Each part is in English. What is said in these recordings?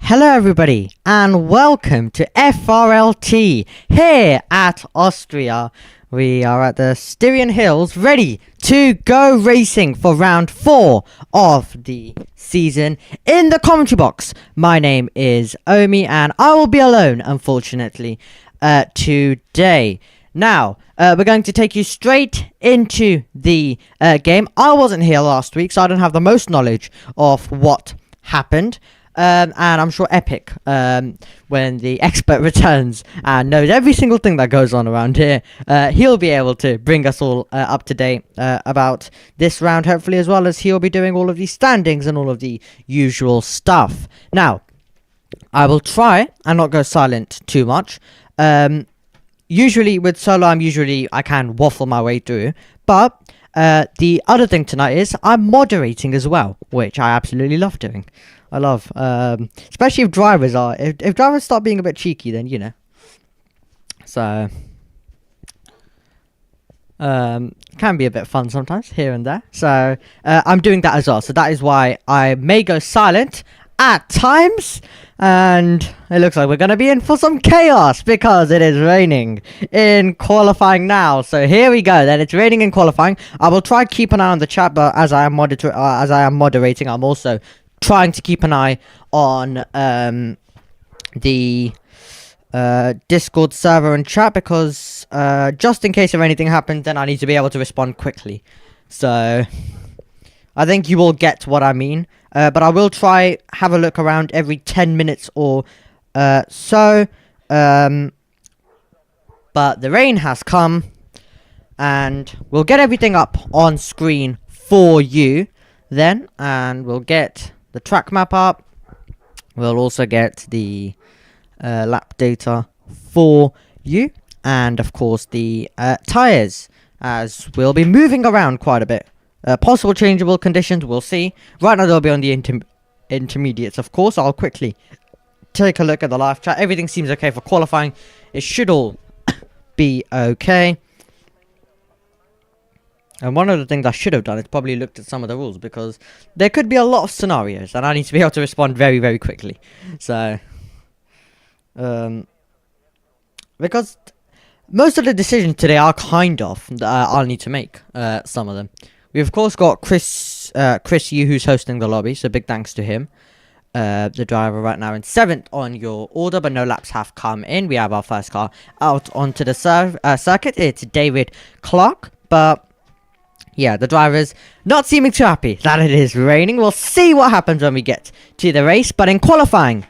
Hello everybody and welcome to FRLT here at Austria. We are at the Styrian Hills ready to go racing for round 4 of the season. In the commentary box, my name is Omi and I will be alone unfortunately today. Now, we're going to take you straight into the game. I wasn't here last week, so I don't have the most knowledge of what happened. And I'm sure Epic, when the expert returns and knows every single thing that goes on around here, he'll be able to bring us all up to date about this round, hopefully, as well as he'll be doing all of the standings and all of the usual stuff. Now, I will try and not go silent too much. Usually with solo, I can waffle my way through, but the other thing tonight is I'm moderating as well, which I absolutely love doing. I love, especially if drivers are, if drivers start being a bit cheeky, then, you know. So, can be a bit fun sometimes, here and there. So, I'm doing that as well. So that is why I may go silent at times. And it looks like we're going to be in for some chaos because it is raining in qualifying now. So here we go. Then it's raining in qualifying. I will try to keep an eye on the chat, but as I am moderating, I'm also trying to keep an eye on the Discord server and chat because just in case if anything happens, then I need to be able to respond quickly. So I think you will get what I mean. But I will try have a look around every 10 minutes or so. But the rain has come, and we'll get everything up on screen for you then, and we'll get the track map up. We'll also get the lap data for you, and of course the tires, as we'll be moving around quite a bit. Possible changeable conditions, we'll see. Right now they'll be on the intermediates, of course. I'll quickly take a look at the live chat. Everything seems okay for qualifying. It should all be okay. And one of the things I should have done is probably looked at some of the rules, because there could be a lot of scenarios and I need to be able to respond very, very quickly. So, because most of the decisions today are kind of I'll need to make some of them. We've of course got Chris Yu, who's hosting the lobby, so big thanks to him. The driver right now in 7th on your order, but no laps have come in. We have our first car out onto the circuit. It's David Clark, but yeah, the driver's not seeming too happy that it is raining. We'll see what happens when we get to the race, but in qualifying,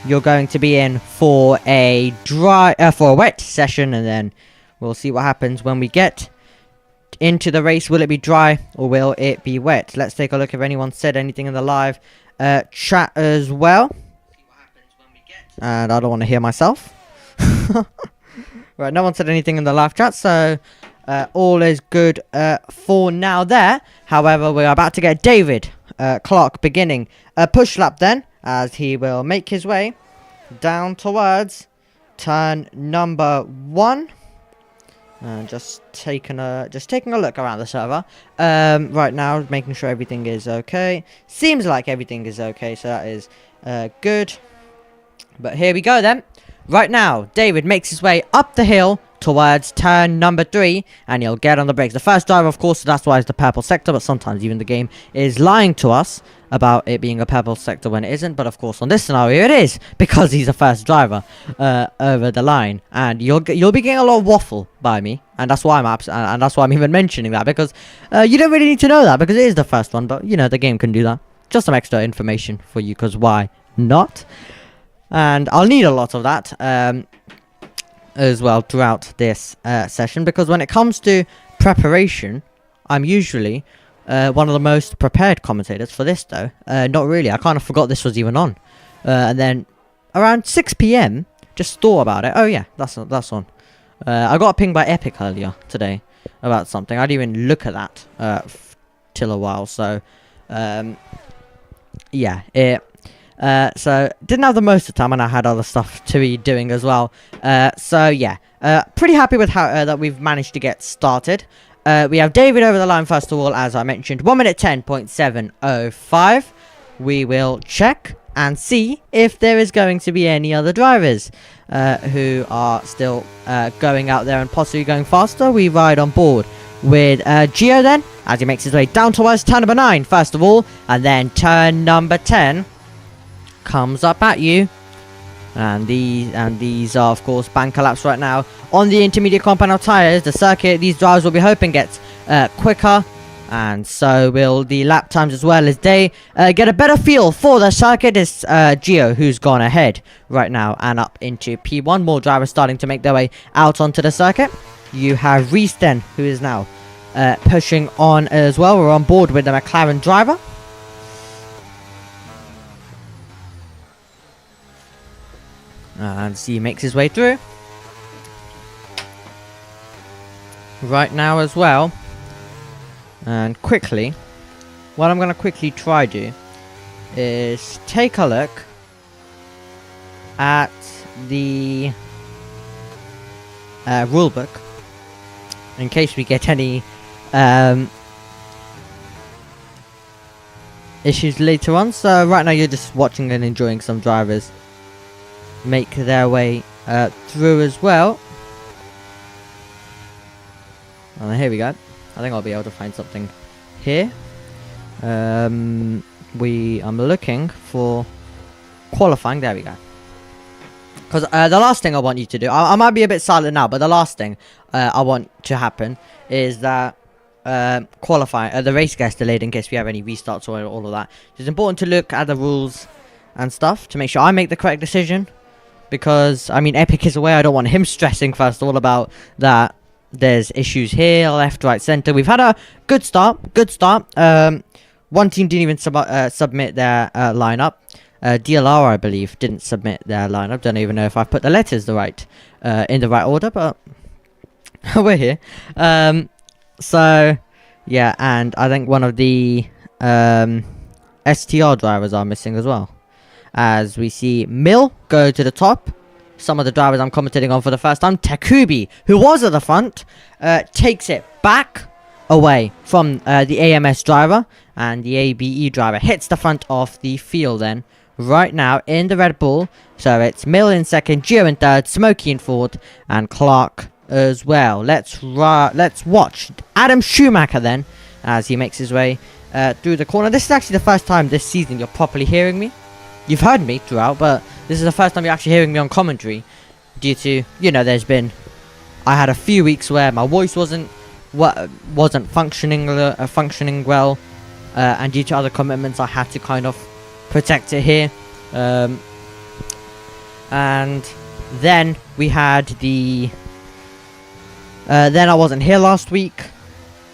you're going to be in for a wet session, and then we'll see what happens when we get into the race. Will it be dry or will it be wet? Let's take a look if anyone said anything in the live chat as well. And I don't want to hear myself. Right, no one said anything in the live chat, so all is good for now there. However, we're about to get David Clark beginning a push lap then, as he will make his way down towards turn number 1. Just taking a look around the server right now, making sure everything is okay. Seems like everything is okay, so that is good. But here we go then. Right now, David makes his way up the hill towards turn number 3, and he'll get on the brakes. The first driver, of course, so that's why it's the purple sector, but sometimes even the game is lying to us about it being a purple sector when it isn't. But of course, on this scenario, it is, because he's the first driver over the line, and you'll be getting a lot of waffle by me, and that's why I'm even mentioning that, because you don't really need to know that, because it is the first one, but you know, the game can do that. Just some extra information for you, because why not? And I'll need a lot of that as well throughout this session, because when it comes to preparation, I'm usually one of the most prepared commentators. For this though, not really. I kind of forgot this was even on, and then around 6 PM just thought about it. Oh yeah, that's on. I got a ping by Epic earlier today about something. I didn't even look at that till a while. So yeah, so didn't have the most of the time, and I had other stuff to be doing as well. So yeah, pretty happy with how that we've managed to get started. We have David over the line first of all, as I mentioned, 1 minute 10.705. We will check and see if there is going to be any other drivers who are still going out there and possibly going faster. We ride on board with Gio then, as he makes his way down towards turn number 9 first of all, and then turn number 10 comes up at you. And these are of course banker laps right now on the intermediate compound of tyres. The circuit these drivers will be hoping gets quicker, and so will the lap times as well, as they get a better feel for the circuit. It's Gio who's gone ahead right now and up into P1. More drivers starting to make their way out onto the circuit. You have Reese then, who is now pushing on as well. We're on board with the McLaren driver. And he makes his way through right now as well. And quickly, what I'm going to quickly try do is take a look at the rulebook in case we get any issues later on. So right now you're just watching and enjoying some drivers make their way through as well. And here we go. I think I'll be able to find something here. I'm looking for qualifying. There we go. Because the last thing I want you to do, I might be a bit silent now, but the last thing I want to happen is that qualifying, the race gets delayed in case we have any restarts or all of that. It's important to look at the rules and stuff to make sure I make the correct decision. Because, I mean, Epic is away. I don't want him stressing first of all about that. There's issues here, left, right, center. We've had a good start. Good start. One team didn't even submit their lineup. DLR, I believe, didn't submit their lineup. Don't even know if I've put the letters in the right order, but we're here. So, yeah, and I think one of the STR drivers are missing as well. As we see Mill go to the top. Some of the drivers I'm commentating on for the first time. Takubi, who was at the front, takes it back away from the AMS driver. And the ABE driver hits the front of the field then. Right now in the Red Bull. So it's Mill in second, Gio in third, Smokey in fourth, and Clark as well. Let's watch Adam Schumacher then, as he makes his way through the corner. This is actually the first time this season you're properly hearing me. You've heard me throughout, but this is the first time you're actually hearing me on commentary. Due to, you know, I had a few weeks where my voice wasn't functioning well, and due to other commitments, I had to kind of protect it here. And then we had then I wasn't here last week,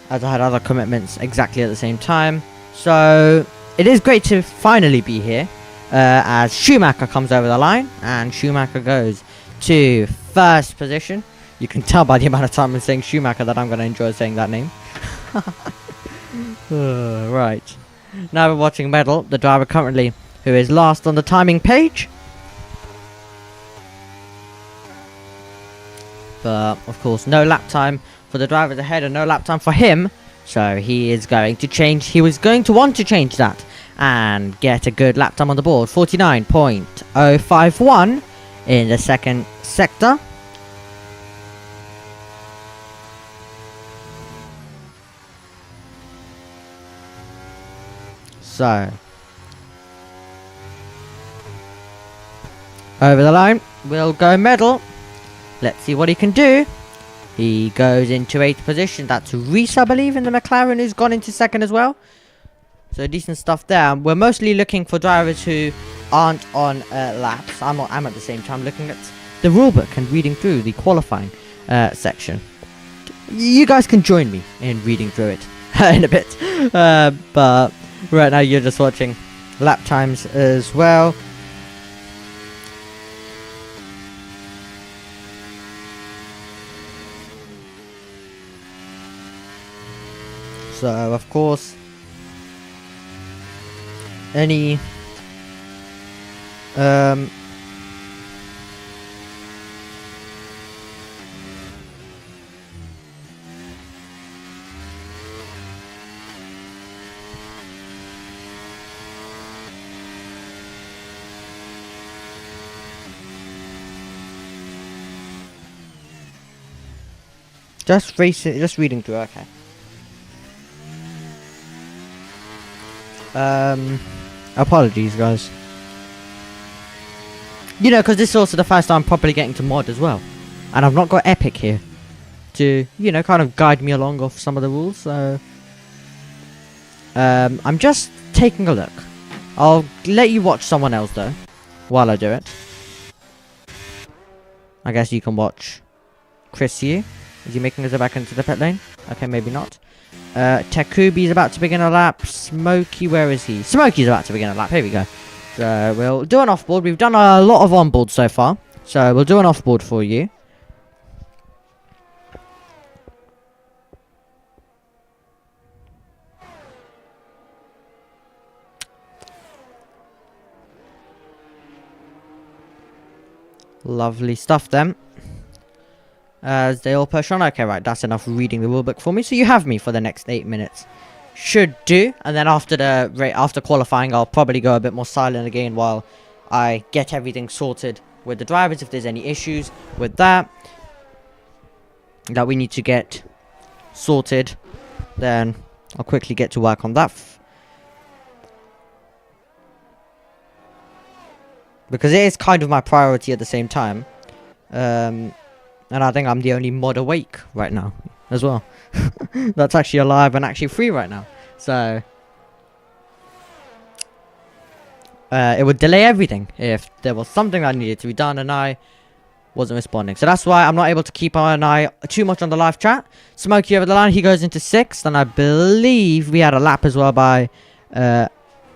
as I had other commitments exactly at the same time. So it is great to finally be here. As Schumacher comes over the line, and Schumacher goes to first position. You can tell by the amount of time I'm saying Schumacher that I'm going to enjoy saying that name. Right. Now we're watching Medal, the driver currently who is last on the timing page. But, of course, no lap time for the drivers ahead and no lap time for him. So he is going to change. He was going to want to change that and get a good lap time on the board. 49.051 in the second sector. So, over the line will go Medal. Let's see what he can do. He goes into 8th position. That's Reese, I believe, in the McLaren, who's gone into 2nd as well. So decent stuff there. We're mostly looking for drivers who aren't on laps. I'm at the same time looking at the rulebook and reading through the qualifying section. You guys can join me in reading through it in a bit. But right now you're just watching lap times as well. So of course, any Just racing, just reading through, okay. Apologies, guys. You know, because this is also the first time I'm properly getting to mod as well. And I've not got Epic here to, you know, kind of guide me along off some of the rules, so... I'm just taking a look. I'll let you watch someone else, though, while I do it. I guess you can watch Chris Yu. Is he making it back into the pit lane? Okay, maybe not. Takubi's about to begin a lap. Smokey, where is he? Smokey's about to begin a lap. Here we go. So we'll do an off-board. We've done a lot of on-board so far. So we'll do an off-board for you. Lovely stuff then. As they all push on. Okay, right, that's enough reading the rulebook for me. So you have me for the next 8 minutes. Should do. And then after qualifying, I'll probably go a bit more silent again while I get everything sorted with the drivers. If there's any issues with that we need to get sorted, then I'll quickly get to work on that. Because it is kind of my priority at the same time. And I think I'm the only mod awake right now as well. That's actually alive and actually free right now. So it would delay everything if there was something that needed to be done and I wasn't responding. So that's why I'm not able to keep an eye too much on the live chat. Smokey over the line, he goes into 6th, and I believe we had a lap as well by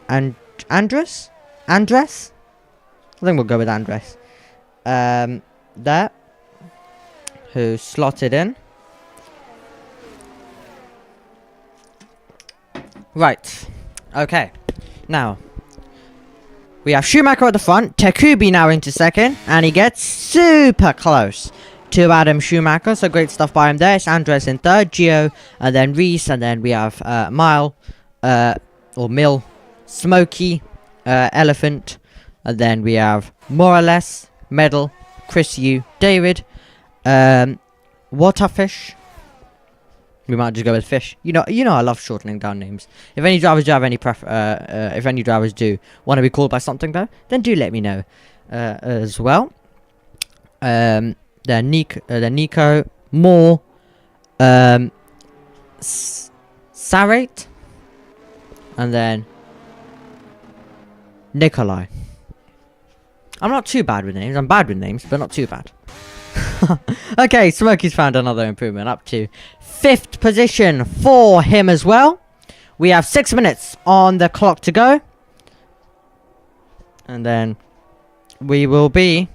Andres? I think we'll go with Andres. There. Who slotted in. Right. Okay. Now, we have Schumacher at the front. Takubi now into 2nd. And he gets super close to Adam Schumacher. So great stuff by him there. It's Andres in 3rd. Gio. And then Reese. And then we have Mill. Smokey. Elephant. And then we have Morales. Medal. Chris Yu. David. Waterfish. We might just go with fish. You know I love shortening down names. If any drivers do have any if any drivers do want to be called by something though, then do let me know as well. Then Nico, Moore, Sarate, and then Nikolai. I'm not too bad with names. I'm bad with names, but not too bad. Okay, Smokey's found another improvement up to 5th position for him as well. We have 6 minutes on the clock to go. And then we will be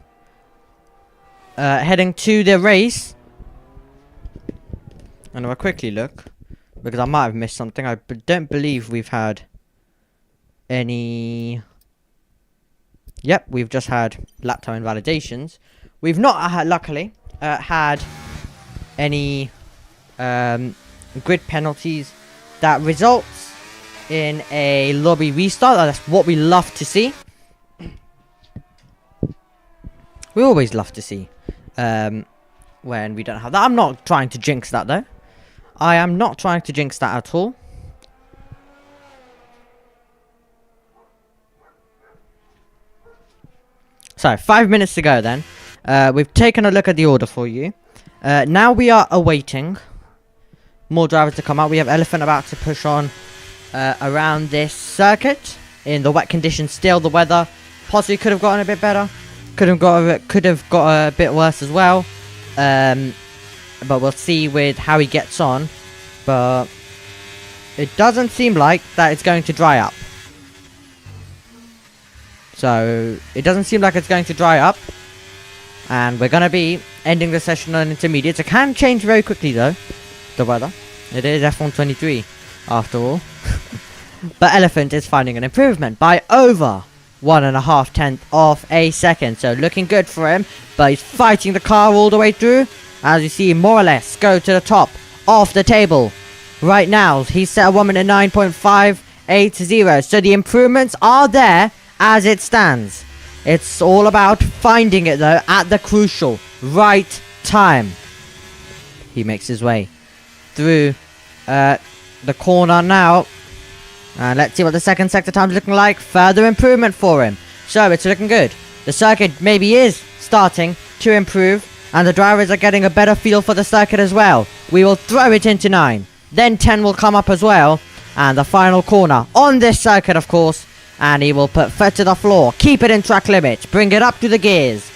heading to the race. And I'll quickly look, because I might have missed something. I don't believe we've had any... Yep, we've just had lap time invalidations. We've not, luckily, had any grid penalties that results in a lobby restart. That's what we love to see. We always love to see when we don't have that. I'm not trying to jinx that, though. I am not trying to jinx that at all. So, 5 minutes to go then. We've taken a look at the order for you. Now we are awaiting more drivers to come out. We have Elephant about to push on around this circuit in the wet conditions. Still, the weather possibly could have gotten a bit better. Could have got a bit worse as well. But we'll see with how he gets on. But it doesn't seem like that it's going to dry up. So, it doesn't seem like it's going to dry up. And we're going to be ending the session on intermediates. It can change very quickly, though, the weather. It is F1 23, after all. But Elephant is finding an improvement by over 1.5 tenths of a second. So, looking good for him. But he's fighting the car all the way through. As you see, more or less, go to the top of the table. Right now, he's set a 1 minute 9.580. So, the improvements are there as it stands. It's all about finding it, though, at the crucial right time. He makes his way through the corner now. And let's see what the second sector time is looking like. Further improvement for him. So it's looking good. The circuit maybe is starting to improve. And the drivers are getting a better feel for the circuit as well. We will throw it into 9. Then 10 will come up as well. And the final corner on this circuit, of course. And he will put foot to the floor. Keep it in track limits. Bring it up to the gears.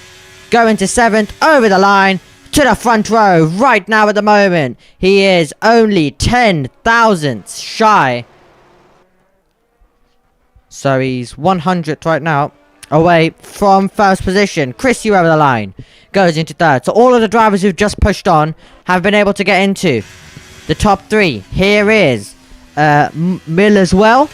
Go into 7th. Over the line. To the front row. Right now at the moment. He is only 10 thousandths shy. So he's 100th right now. Away from first position. Chris, you over the line. Goes into 3rd. So all of the drivers who've just pushed on have been able to get into the top 3. Here is Mill as well,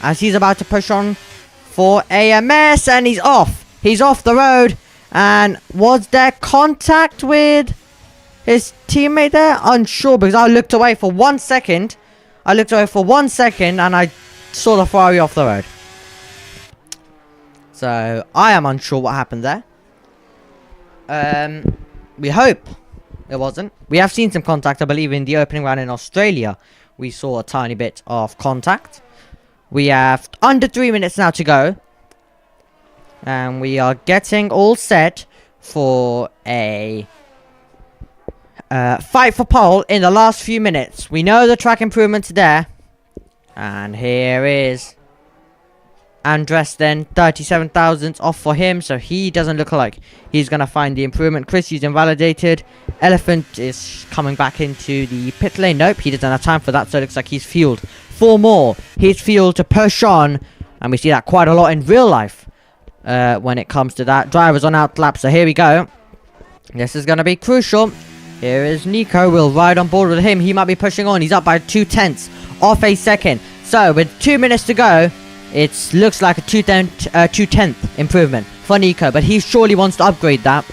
as he's about to push on for AMS, and he's off. He's off the road. And was there contact with his teammate there? Unsure, because I looked away for 1 second. And I saw the Ferrari off the road. So I am unsure what happened there. We hope it wasn't. We have seen some contact, I believe, in the opening round in Australia. We saw a tiny bit of contact. We have under 3 minutes now to go. And we are getting all set for a fight for pole in the last few minutes. We know the track improvements there. And here is Andres then, 37 thousandths off for him, so he doesn't look like he's going to find the improvement. Chris, he's invalidated. Elephant is coming back into the pit lane. Nope, he doesn't have time for that, so it looks like he's fueled for more. He's fueled to push on, and we see that quite a lot in real life when it comes to that. Drivers on out lap, so here we go. This is going to be crucial. Here is Nico. We'll ride on board with him. He might be pushing on. He's up by 2/10 off a second. So with 2 minutes to go, it looks like a 2/10 improvement for Nico, but he surely wants to upgrade that.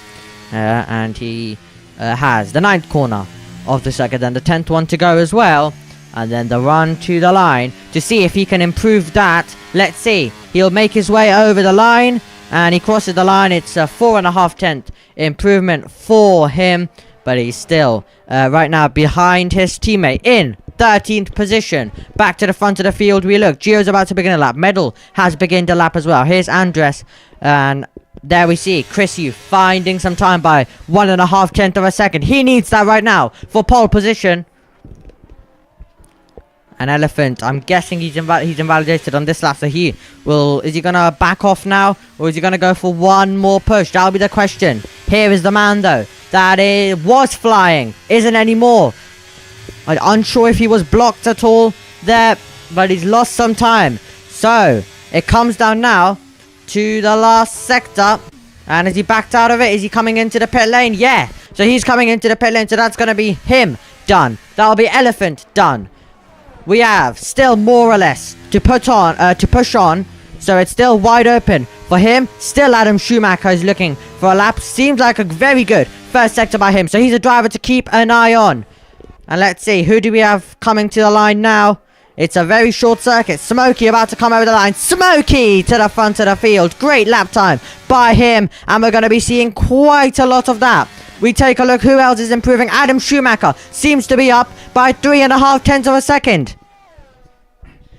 And he has the 9th corner of the circuit, and the 10th one to go as well. And then the run to the line to see if he can improve that. Let's see. He'll make his way over the line, and he crosses the line. It's a 4.5 improvement for him, but he's still right now behind his teammate in 13th position. Back to the front of the field we look. Gio's about to begin a lap. Medal has begun a lap as well. Here's Andres, and there we see Chris Yu finding some time by 1.5 of a second. He needs that right now for pole position. An Elephant, I'm guessing he's invalidated on this lap, so he will... Is he gonna back off now, or is he gonna go for one more push? That'll be the question. Here is the man, though, that was flying, isn't anymore. I'm unsure if he was blocked at all there, but he's lost some time. So, it comes down now to the last sector. And has he backed out of it? Is he coming into the pit lane? Yeah. So he's coming into the pit lane, so that's gonna be him done. That'll be Elephant done. We have still more or less to push on, so it's still wide open for him. Still Adam Schumacher is looking for a lap. Seems like a very good first sector by him, so he's a driver to keep an eye on. And let's see, who do we have coming to the line now? It's a very short circuit. Smokey about to come over the line. Smokey to the front of the field. Great lap time by him, and we're going to be seeing quite a lot of that. We take a look who else is improving. Adam Schumacher seems to be up by 3.5 of a second.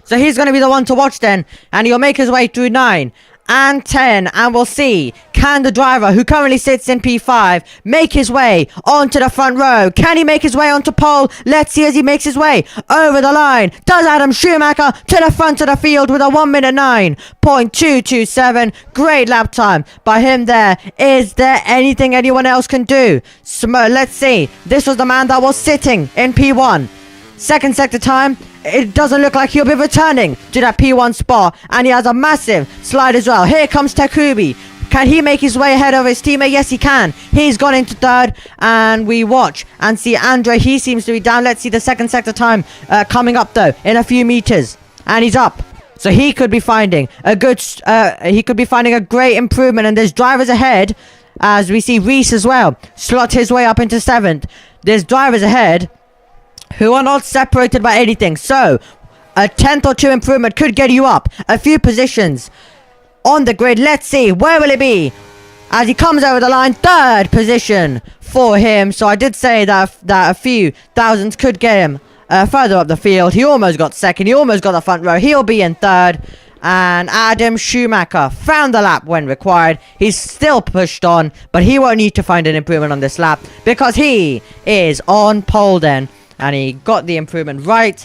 So he's going to be the one to watch then. And he'll make his way through 9 and 10. And we'll see, can the driver who currently sits in P5 make his way onto the front row? Can he make his way onto pole? Let's see as he makes his way over the line. Does Adam Schumacher to the front of the field with a 1:09.227. Great lap time by him there. Is there anything anyone else can do? Let's see. This was the man that was sitting in P1. Second sector time, it doesn't look like he'll be returning to that P1 spot. And he has a massive slide as well. Here comes Takubi. Can he make his way ahead of his teammate? Yes, he can. He's gone into 3rd. And we watch and see Andre. He seems to be down. Let's see the second sector time coming up, though, in a few meters. And he's up. So he could be finding a good... he could be finding a great improvement. And there's drivers ahead. As we see Reese as well slot his way up into 7th. There's drivers ahead who are not separated by anything. So, a 10th or 2 improvement could get you up a few positions on the grid. Let's see, where will it be? As he comes over the line, 3rd position for him. So I did say that a few thousands could get him further up the field. He almost got second. He almost got the front row. He'll be in third. And Adam Schumacher found the lap when required. He's still pushed on, but he won't need to find an improvement on this lap because he is on pole then. And he got the improvement right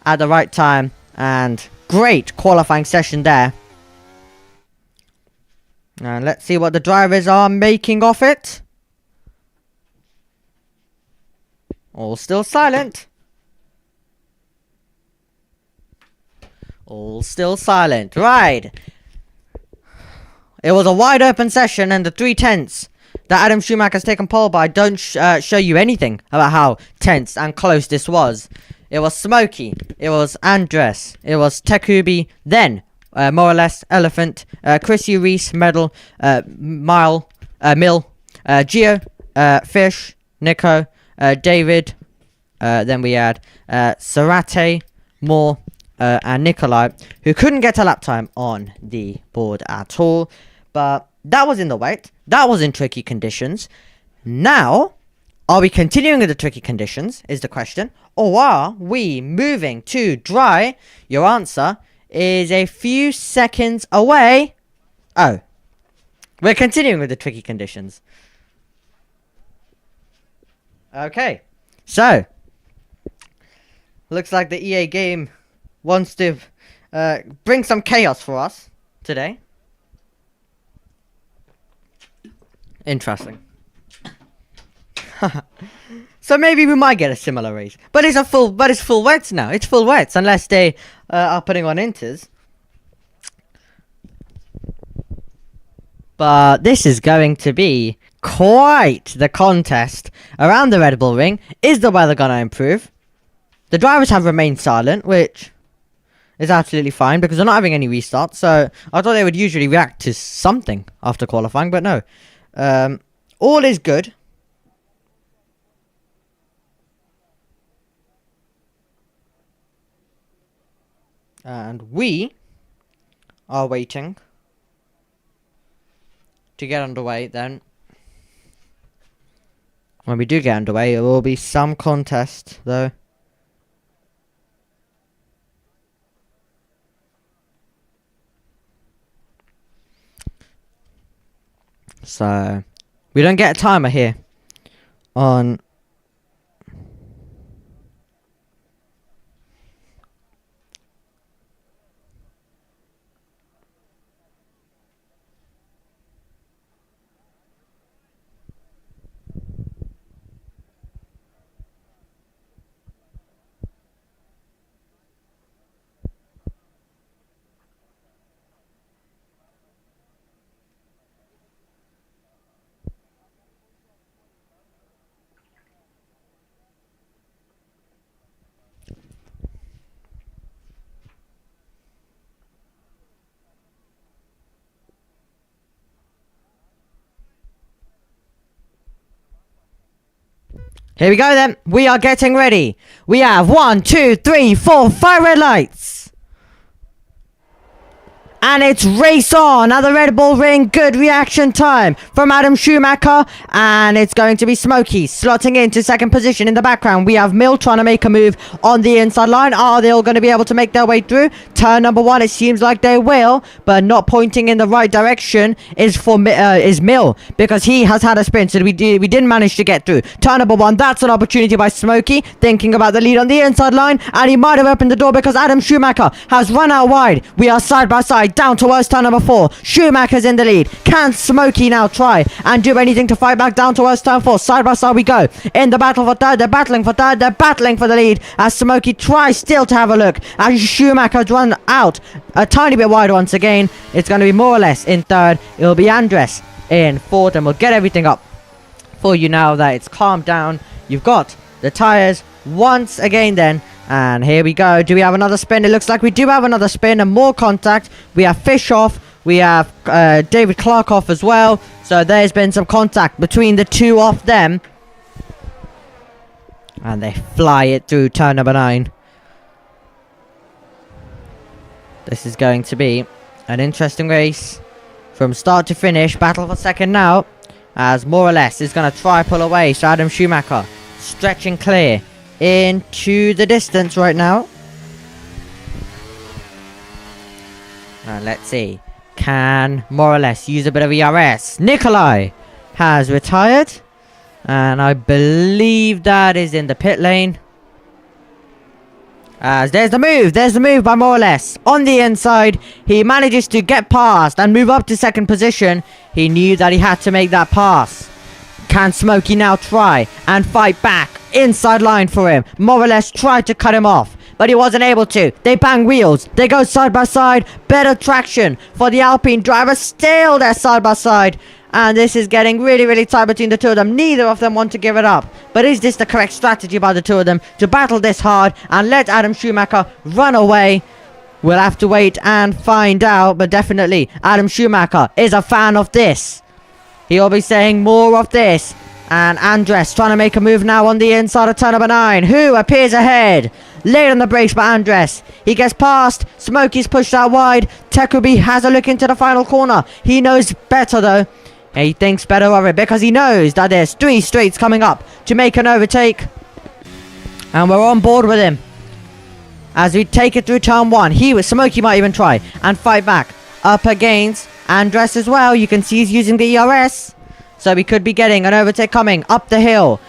at the right time. And great qualifying session there. And let's see what the drivers are making of it. All still silent. All still silent. Right. It was a wide open session, and the 3 tenths that Adam Schumacher's taken pole by don't show you anything about how tense and close this was. It was Smokey. It was Andres. It was Tekubi. Then, more or less, Elephant. Chrissy Reese, Medal. Mill. Gio. Fish. Nico. David. Then we had Sarate. Moore. And Nikolai, who couldn't get a lap time on the board at all. But that was in the wet. That was in tricky conditions. Now, are we continuing with the tricky conditions, is the question. Or are we moving to dry? Your answer is a few seconds away. Oh. We're continuing with the tricky conditions. Okay. So. Looks like the EA game wants to bring some chaos for us today. Interesting. So maybe we might get a similar race, but it's full wets now. It's full wets unless they are putting on inters. But this is going to be quite the contest around the Red Bull Ring. Is the weather gonna improve? The drivers have remained silent, which is absolutely fine because they're not having any restarts. So I thought they would usually react to something after qualifying, but no. All is good. And we are waiting to get underway then. When we do get underway, it will be some contest though. So, we don't get a timer here on here we go then. We are getting ready. We have 1, 2, 3, 4, 5 red lights. And it's race on at the Red Bull Ring. Good reaction time from Adam Schumacher. And it's going to be Smokey slotting into second position. In the background, we have Mill trying to make a move on the inside line. Are they all going to be able to make their way through? Turn number 1, it seems like they will. But not pointing in the right direction is Mill. Because he has had a sprint. So we didn't manage to get through. Turn number 1, that's an opportunity by Smokey. Thinking about the lead on the inside line. And he might have opened the door because Adam Schumacher has run out wide. We are side by side. Down towards turn number 4. Schumacher's in the lead. Can Smokey now try and do anything to fight back down towards turn 4? Side by side we go. In the battle for third. They're battling for third. They're battling for the lead. As Smokey tries still to have a look. As Schumacher's run out a tiny bit wide once again. It's going to be more or less in third. It'll be Andres in fourth. And we'll get everything up for you now that it's calmed down. You've got the tyres once again then. And here we go. Do we have another spin? It looks like we do have another spin and more contact. We have Fish off. We have David Clark off as well. So there's been some contact between the two of them. And they fly it through turn number 9. This is going to be an interesting race from start to finish. Battle for second now. as more or less is going to try pull away. So Adam Schumacher stretching clear into the distance right now. And let's see. Can more or less use a bit of ERS. Nikolai has retired. And I believe that is in the pit lane. As there's the move. There's the move by more or less. On the inside, he manages to get past and move up to second position. He knew that he had to make that pass. Can Smokey now try and fight back? Inside line for him. More or less tried to cut him off, but he wasn't able to. They bang wheels. They go side by side. Better traction for the Alpine driver. Still there side by side. And this is getting really, really tight between the two of them. Neither of them want to give it up. But is this the correct strategy by the two of them to battle this hard and let Adam Schumacher run away? We'll have to wait and find out. But definitely, Adam Schumacher is a fan of this. He'll be saying more of this. And Andres trying to make a move now on the inside of turn number 9. Who appears ahead? Late on the brakes by Andres. He gets past. Smokey's pushed out wide. Tekubi has a look into the final corner. He knows better though. He thinks better of it because he knows that there's 3 straights coming up to make an overtake. And we're on board with him. As we take it through turn 1. Smokey might even try and fight back. Up against Andres as well. You can see he's using the ERS. So we could be getting an overtake coming up the hill.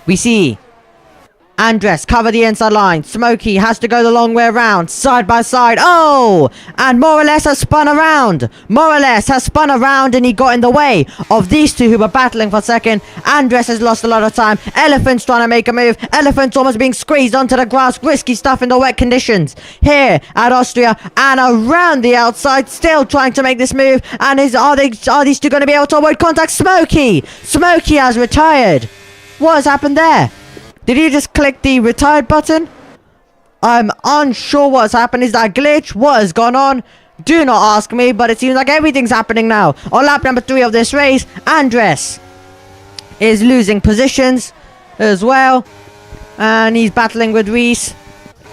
We see Andres cover the inside line. Smokey has to go the long way around. Side by side. Oh! And more or less has spun around. More or less has spun around and he got in the way of these two who were battling for second. Andres has lost a lot of time. Elephant's trying to make a move. Elephant's almost being squeezed onto the grass. Risky stuff in the wet conditions. Here at Austria and around the outside. Still trying to make this move. And are these two going to be able to avoid contact? Smokey! Smokey has retired. What has happened there? Did he just click the retired button? I'm unsure what's happened. Is that a glitch? What has gone on? Do not ask me, but it seems like everything's happening now. On lap number 3 of this race, Andres is losing positions as well. And he's battling with Reese.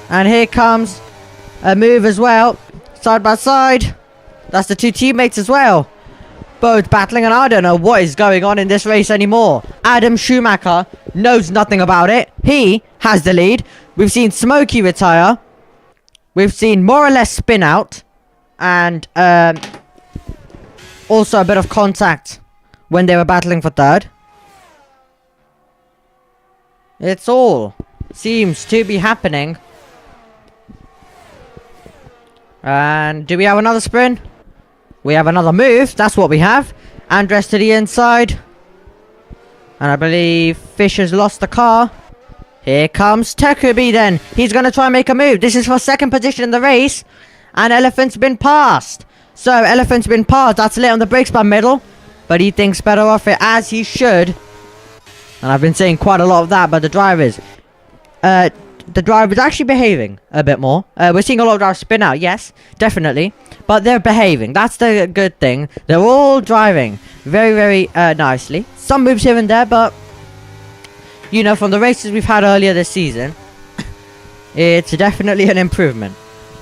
And here comes a move as well. Side by side. That's the 2 teammates as well. Both battling, and I don't know what is going on in this race anymore. Adam Schumacher knows nothing about it. He has the lead. We've seen Smokey retire. We've seen more or less spin out. And also a bit of contact when they were battling for third. It's all seems to be happening. And do we have another sprint? We have another move. That's what we have. Andres to the inside. And I believe Fish has lost the car. Here comes Tekubi then. He's going to try and make a move. This is for second position in the race. And Elephant's been passed. So Elephant's been passed. That's lit on the brakes by Middle. But he thinks better of it, as he should. And I've been saying quite a lot of that. But the drivers actually behaving a bit more. We're seeing a lot of drivers spin out. Yes, definitely. But they're behaving. That's the good thing. They're all driving very, very nicely. Some moves here and there, but you know, from the races we've had earlier this season, it's definitely an improvement.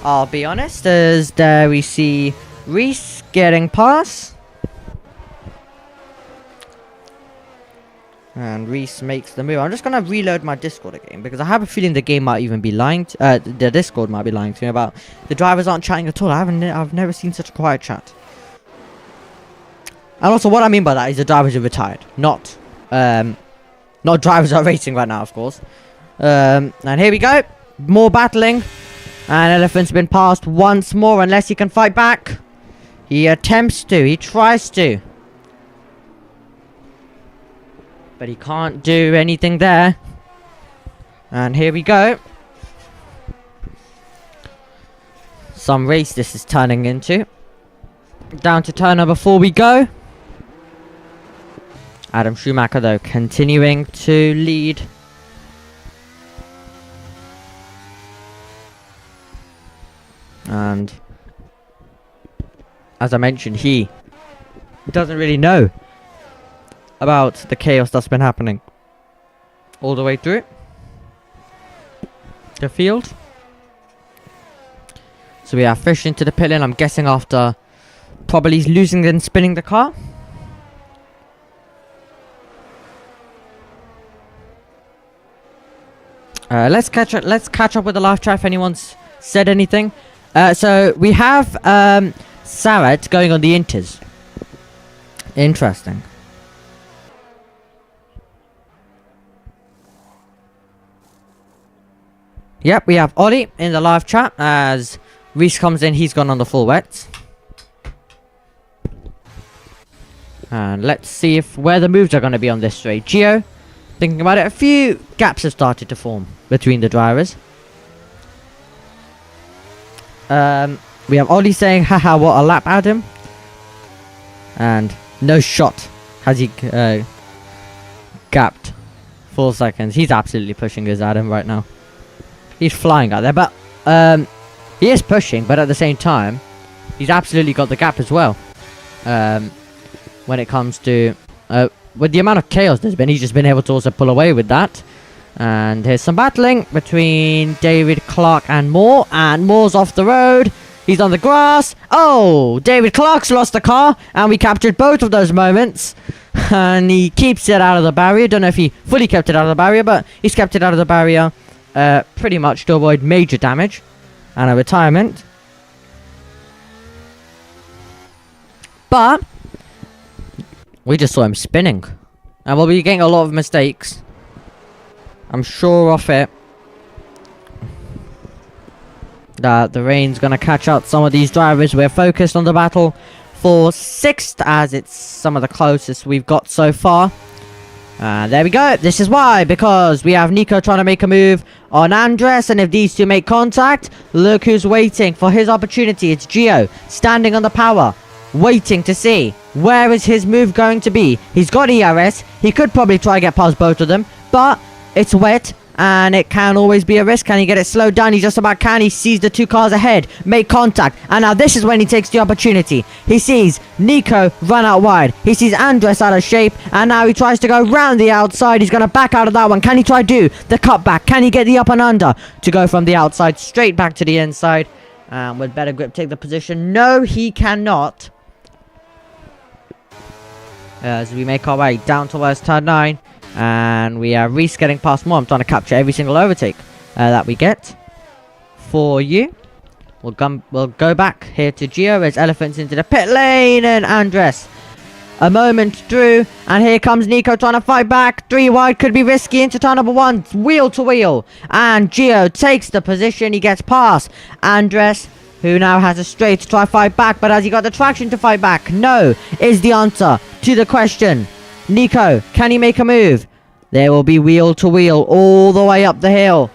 I'll be honest, as there we see Reese getting past. And Reese makes the move. I'm just going to reload my Discord again, because I have a feeling the game might even be lying the Discord might be lying to me about the drivers aren't chatting at all. I've never seen such a quiet chat. And also what I mean by that is the drivers are retired. Not drivers are racing right now, of course. And here we go. More battling. And Elephant's been passed once more, unless he can fight back. He attempts to. He tries to. But he can't do anything there. And here we go. Some race this is turning into. Down to turn number 4 we go. Adam Schumacher though continuing to lead. And as I mentioned, he doesn't really know about the chaos that's been happening all the way through the field. So we are Fish into the pit lane, I'm guessing after probably losing and spinning the car. Let's catch up with the live chat if anyone's said anything. So we have Sarat going on the Inters. Interesting. Yep, we have Ollie in the live chat as Reese comes in. He's gone on the full wets. And let's see if where the moves are going to be on this straight. Gio, thinking about it, a few gaps have started to form between the drivers. We have Ollie saying, haha, what a lap, Adam. And no shot has he gapped 4 seconds. He's absolutely pushing his Adam right now. He's flying out there, but he is pushing, but at the same time, he's absolutely got the gap as well. When it comes to with the amount of chaos there's been, he's just been able to also pull away with that. And here's some battling between David, Clark and Moore, and Moore's off the road. He's on the grass. Oh, David Clark's lost the car, and we captured both of those moments. And he keeps it out of the barrier. Don't know if he fully kept it out of the barrier, but he's kept it out of the barrier pretty much to avoid major damage and a retirement. But we just saw him spinning, and we'll be getting a lot of mistakes, I'm sure of it. That the rain's gonna catch out some of these drivers. We're focused on the battle for 6th, as it's some of the closest we've got so far. There we go. This is why, because we have Nico trying to make a move on Andres, and if these two make contact, look who's waiting for his opportunity. It's Gio, standing on the power, waiting to see where is his move going to be. He's got ERS. He could probably try to get past both of them, but it's wet and it can always be a risk. Can he get it slowed down? He just about can. He sees the 2 cars ahead make contact, and now this is when he takes the opportunity. He sees Nico run out wide. He sees Andres out of shape, and now he tries to go round the outside. He's going to back out of that one. Can he try to do the cutback? Can he get the up and under to go from the outside straight back to the inside? With better grip take the position? No, he cannot. As we make our way down towards turn 9, and we are Reese getting past Moore. I'm trying to capture every single overtake that we get for you. We'll go back here to Gio as Elephant's into the pit lane, and Andres a moment through, and here comes Nico trying to fight back. 3 wide could be risky into turn number 1, wheel to wheel, and Gio takes the position. He gets past Andres, who now has a straight to try fight back, but has he got the traction to fight back? No, is the answer to the question. Nico, can he make a move? There will be wheel to wheel all the way up the hill,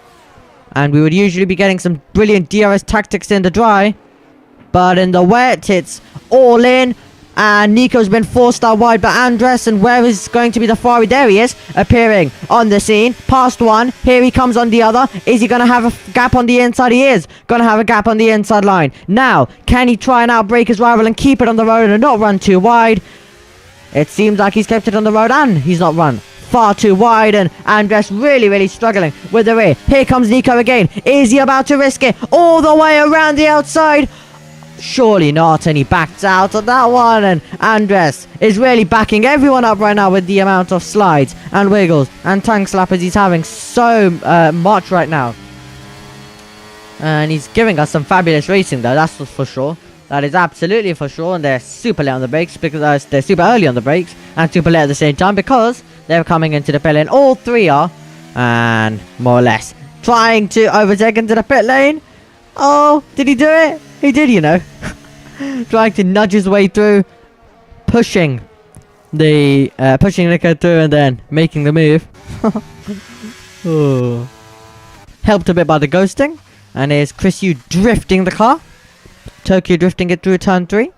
and we would usually be getting some brilliant DRS tactics in the dry, but in the wet it's all in. And Nico's been forced out wide by Andres, and where is going to be the Ferrari? There he is, appearing on the scene. Past one, here he comes on the other. Is he going to have a gap on the inside? He is going to have a gap on the inside line. Now, can he try and outbrake his rival and keep it on the road and not run too wide? It seems like he's kept it on the road and he's not run far too wide, and Andres really struggling with the rear. Here comes Nico again. Is he about to risk it all the way around the outside? Surely not, and he backed out on that one, and Andres is really backing everyone up right now with the amount of slides and wiggles and tongue slappers he's having so much right now. And he's giving us some fabulous racing though, that's for sure. That is absolutely for sure, and they're super late on the brakes because they're super early on the brakes and super late at the same time because they're coming into the pit lane. All 3 are, and more or less trying to overtake into the pit lane. Oh, did he do it? He did, you know. Trying to nudge his way through, pushing Nico through and then making the move. Oh. Helped a bit by the ghosting. And here's Chris Yu drifting the car. Tokyo drifting it through turn 3.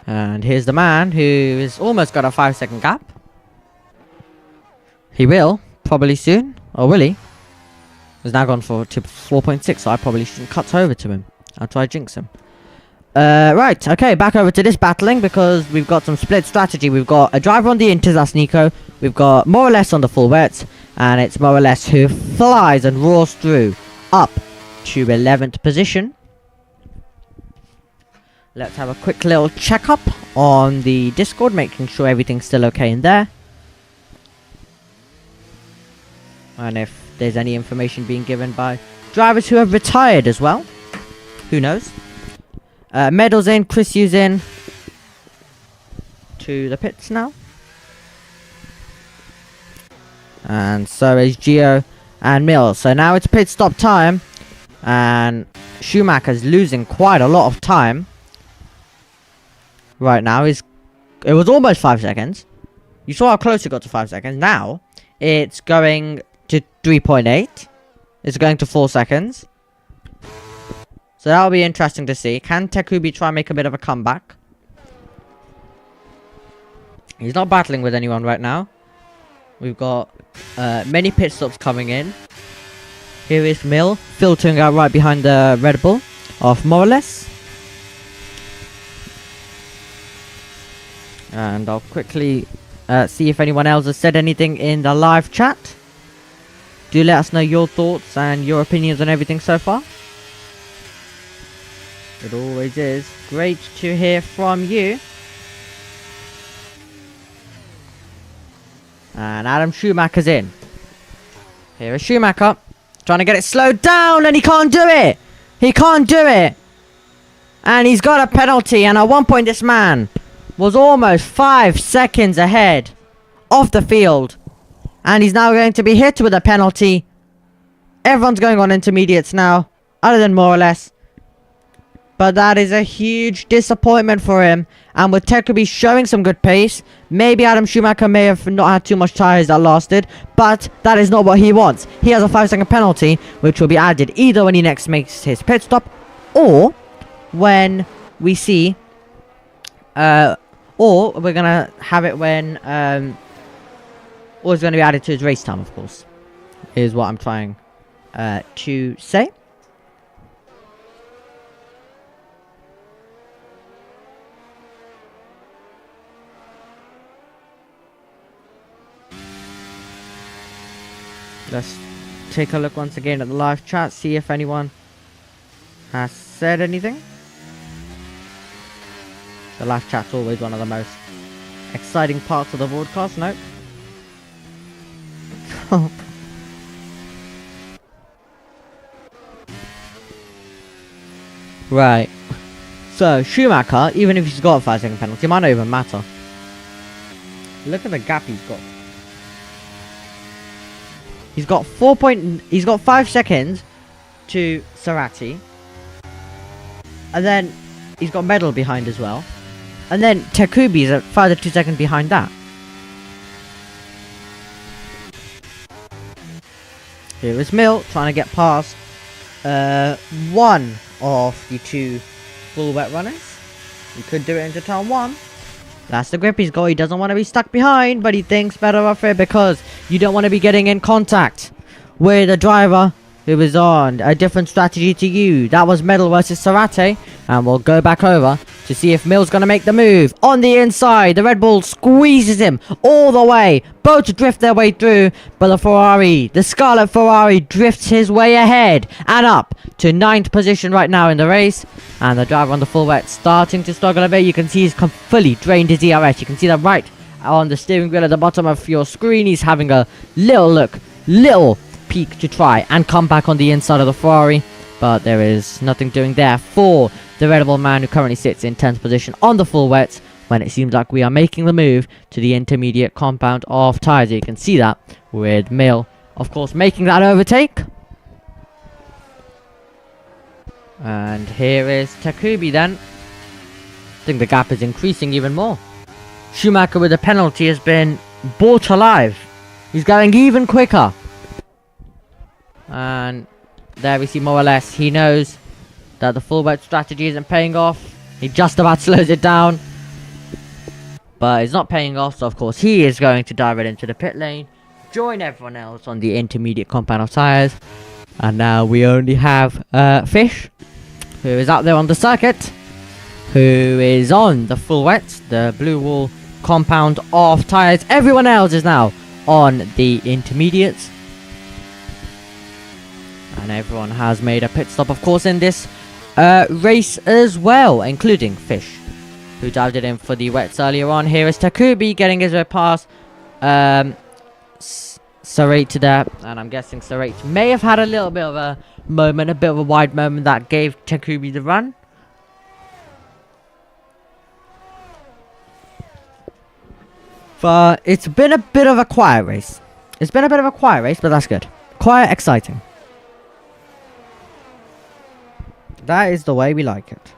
And here's the man who has almost got a 5-second gap. He will, probably soon. Or will he? He's now gone for to 4.6, so I probably shouldn't cut over to him. I'll try to jinx him. Right, okay, back over to this battling because we've got some split strategy. We've got a driver on the inters, that's Nico. We've got more or less on the full wets, and it's more or less who flies and roars through up to 11th position. Let's have a quick little checkup on the Discord, making sure everything's still okay in there. And if there's any information being given by drivers who have retired as well. Who knows? Medals in, Chris Hughes in to the pits now. And so is Gio and Mills. So now it's pit stop time. And Schumacher's losing quite a lot of time. Right now, it was almost 5 seconds. You saw how close it got to 5 seconds. Now, it's going to 3.8. It's going to 4 seconds. So that'll be interesting to see. Can Takubi try and make a bit of a comeback? He's not battling with anyone right now. We've got many pit stops coming in. Here is Mill filtering out right behind the Red Bull of Morales. And I'll quickly see if anyone else has said anything in the live chat. Do let us know your thoughts and your opinions on everything so far. It always is great to hear from you. And Adam Schumacher's in. Here is Schumacher. Trying to get it slowed down, and he can't do it. He can't do it. And he's got a penalty, and at one point this man was almost 5 seconds ahead of the field. And he's now going to be hit with a penalty. Everyone's going on intermediates now, other than Morales. But that is a huge disappointment for him. And with Takubi showing some good pace, maybe Adam Schumacher may have not had too much tyres that lasted. But that is not what he wants. He has a 5-second penalty, which will be added either when he next makes his pit stop, or when we see... or we're going to have it when... or it's going to be added to his race time, of course. Is what I'm trying to say. Let's take a look once again at the live chat, see if anyone has said anything. The live chat's always one of the most exciting parts of the broadcast, nope. Right. So, Schumacher, even if he's got a 5-second penalty, it might not even matter. Look at the gap he's got. He's got 5 seconds to Cerati. And then he's got medal behind as well. And then Takubi is a further 2 seconds behind that. Here is Mill trying to get past one of the 2 full wet runners. He could do it into turn 1. That's the grip he's got. He doesn't want to be stuck behind, but he thinks better of it because you don't want to be getting in contact with a driver who is on a different strategy to you. That was Medal versus Cerati, and we'll go back over to see if Mill's going to make the move. On the inside, the Red Bull squeezes him all the way. Both drift their way through, but the Scarlet Ferrari drifts his way ahead and up to 9th position right now in the race. And the driver on the full wet starting to struggle a bit. You can see he's fully drained his ERS. You can see that right on the steering wheel at the bottom of your screen. He's having a little peek to try and come back on the inside of the Ferrari. But there is nothing doing there for the Red Bull man who currently sits in 10th position on the full wet, when it seems like we are making the move to the intermediate compound of tyres. You can see that with Mill, of course, making that overtake. And here is Takubi then. I think the gap is increasing even more. Schumacher with a penalty has been brought alive. He's going even quicker. And there we see more or less. He knows that the full wet strategy isn't paying off. He just about slows it down. But it's not paying off, so of course he is going to dive it into the pit lane. Join everyone else on the intermediate compound of tyres. And now we only have Fish, who is out there on the circuit, who is on the full wet, the blue wall compound of tyres. Everyone else is now on the intermediates. And everyone has made a pit stop, of course, in this race as well, including Fish, who dived it in for the wets earlier on. Here is Takubi getting his way past Sarate there, and I'm guessing Sarate may have had a little bit of a moment, a bit of a wide moment that gave Takumi the run. But it's been a bit of a quiet race. It's been a bit of a quiet race, but that's good. Quiet, exciting. That is the way we like it.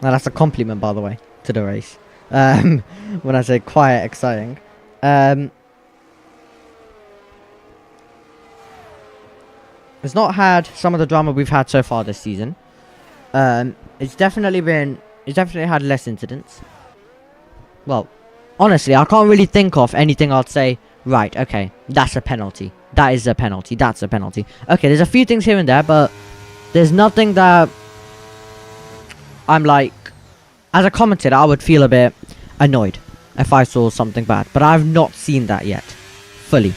Now that's a compliment, by the way, to the race. When I say quiet, exciting. It's not had some of the drama we've had so far this season. It's definitely had less incidents. Well, honestly, I can't really think of anything I'd say, right, okay, that's a penalty. That is a penalty. That's a penalty. Okay, there's a few things here and there, but there's nothing that I'm like, as a commentator, I would feel a bit annoyed if I saw something bad. But I've not seen that yet, fully.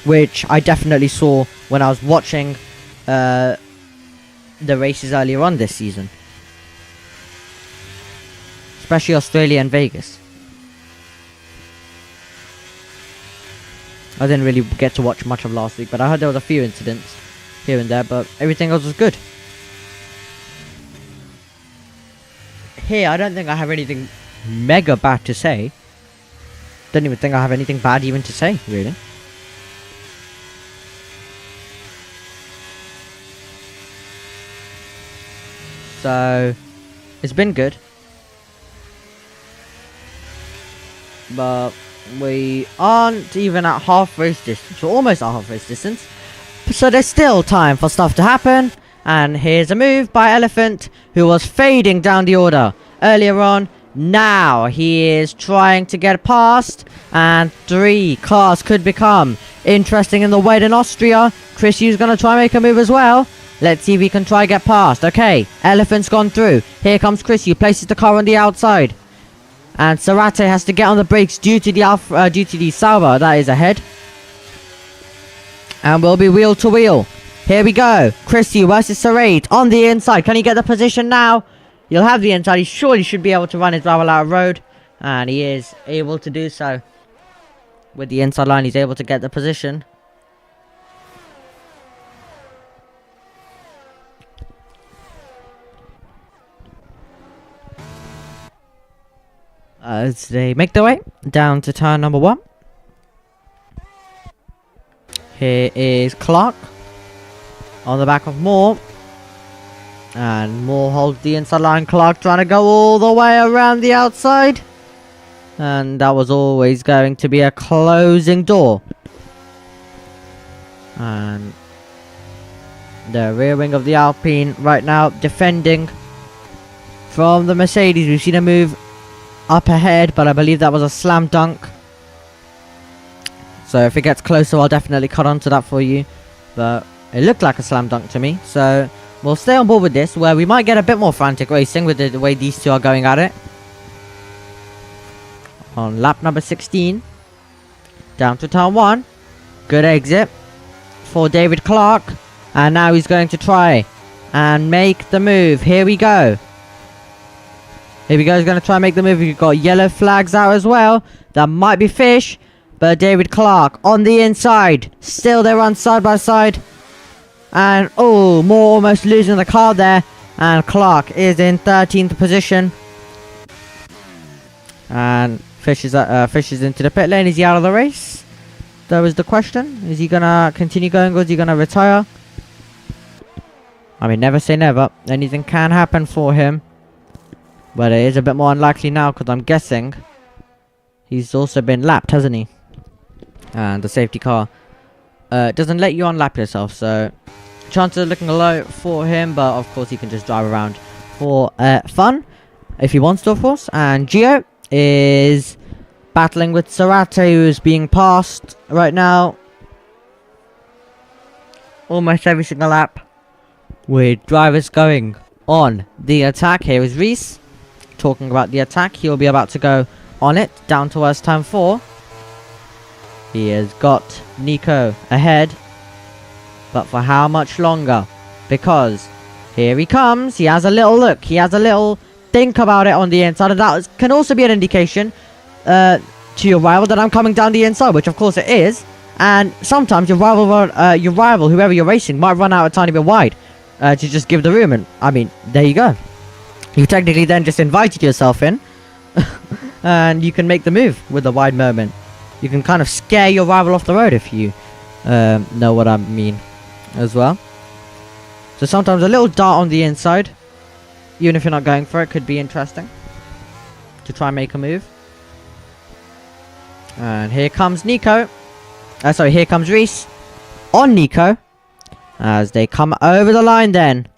Which I definitely saw when I was watching the races earlier on this season. Especially Australia and Vegas. I didn't really get to watch much of last week, but I heard there was a few incidents here and there, but everything else was good. Here, I don't think I have anything mega bad to say. Don't even think I have anything bad even to say, really. So, it's been good. But we aren't even at half race distance. We're almost at half race distance. So there's still time for stuff to happen. And here's a move by Elephant, who was fading down the order earlier on. Now he is trying to get past. And 3 cars could become interesting in the wait in Austria. Chris Yu's going to try and make a move as well. Let's see if he can try get past. Okay, Elephant's gone through. Here comes Chris Yu, places the car on the outside. And Sarate has to get on the brakes due to the Sauber that is ahead. And we'll be wheel to wheel. Here we go. Chris Yu versus Sarate on the inside. Can he get the position now? He'll have the inside. He surely should be able to run his rival out of road. And he is able to do so. With the inside line, he's able to get the position. As they make their way down to turn number 1. Here is Clark on the back of Moore. And Moore holds the inside line. Clark trying to go all the way around the outside. And that was always going to be a closing door. And the rear wing of the Alpine right now defending from the Mercedes. We've seen a move up ahead, but I believe that was a slam dunk. So if it gets closer, I'll definitely cut onto that for you. But it looked like a slam dunk to me. So we'll stay on board with this, where we might get a bit more frantic racing with the way these two are going at it. On lap number 16. Down to turn 1. Good exit for David Clark. And now he's going to try and make the move. Here we go. Here we go, he's going to try and make the move. We've got yellow flags out as well. That might be fish. But David Clark on the inside. Still they run side by side. And, oh, Moore almost losing the car there. And Clark is in 13th position. And Fish is into the pit lane. Is he out of the race? That was the question. Is he going to continue going, or is he going to retire? I mean, never say never. Anything can happen for him. But it is a bit more unlikely now, because I'm guessing he's also been lapped, hasn't he? And the safety car doesn't let you unlap yourself, so chances are looking low for him. But of course he can just drive around for fun, if he wants to, of course. And Gio is battling with Sarate, who is being passed right now almost every single lap, with drivers going on the attack. Here is Reese talking about the attack. He'll be about to go on it down towards turn 4. He has got Nico ahead, but for how much longer? Because Here he comes. He has a little look. He has a little think about it on the inside. And that can also be an indication to your rival that I'm coming down the inside, which of course it is. And sometimes your rival, whoever you're racing, might run out a tiny bit wide to just give the room. And I mean, there you go. You technically then just invited yourself in. And you can make the move with the wide moment. You can kind of scare your rival off the road if you know what I mean as well. So sometimes a little dart on the inside, even if you're not going for it, could be interesting to try and make a move. And here comes Nico. Here comes Reese on Nico as they come over the line then.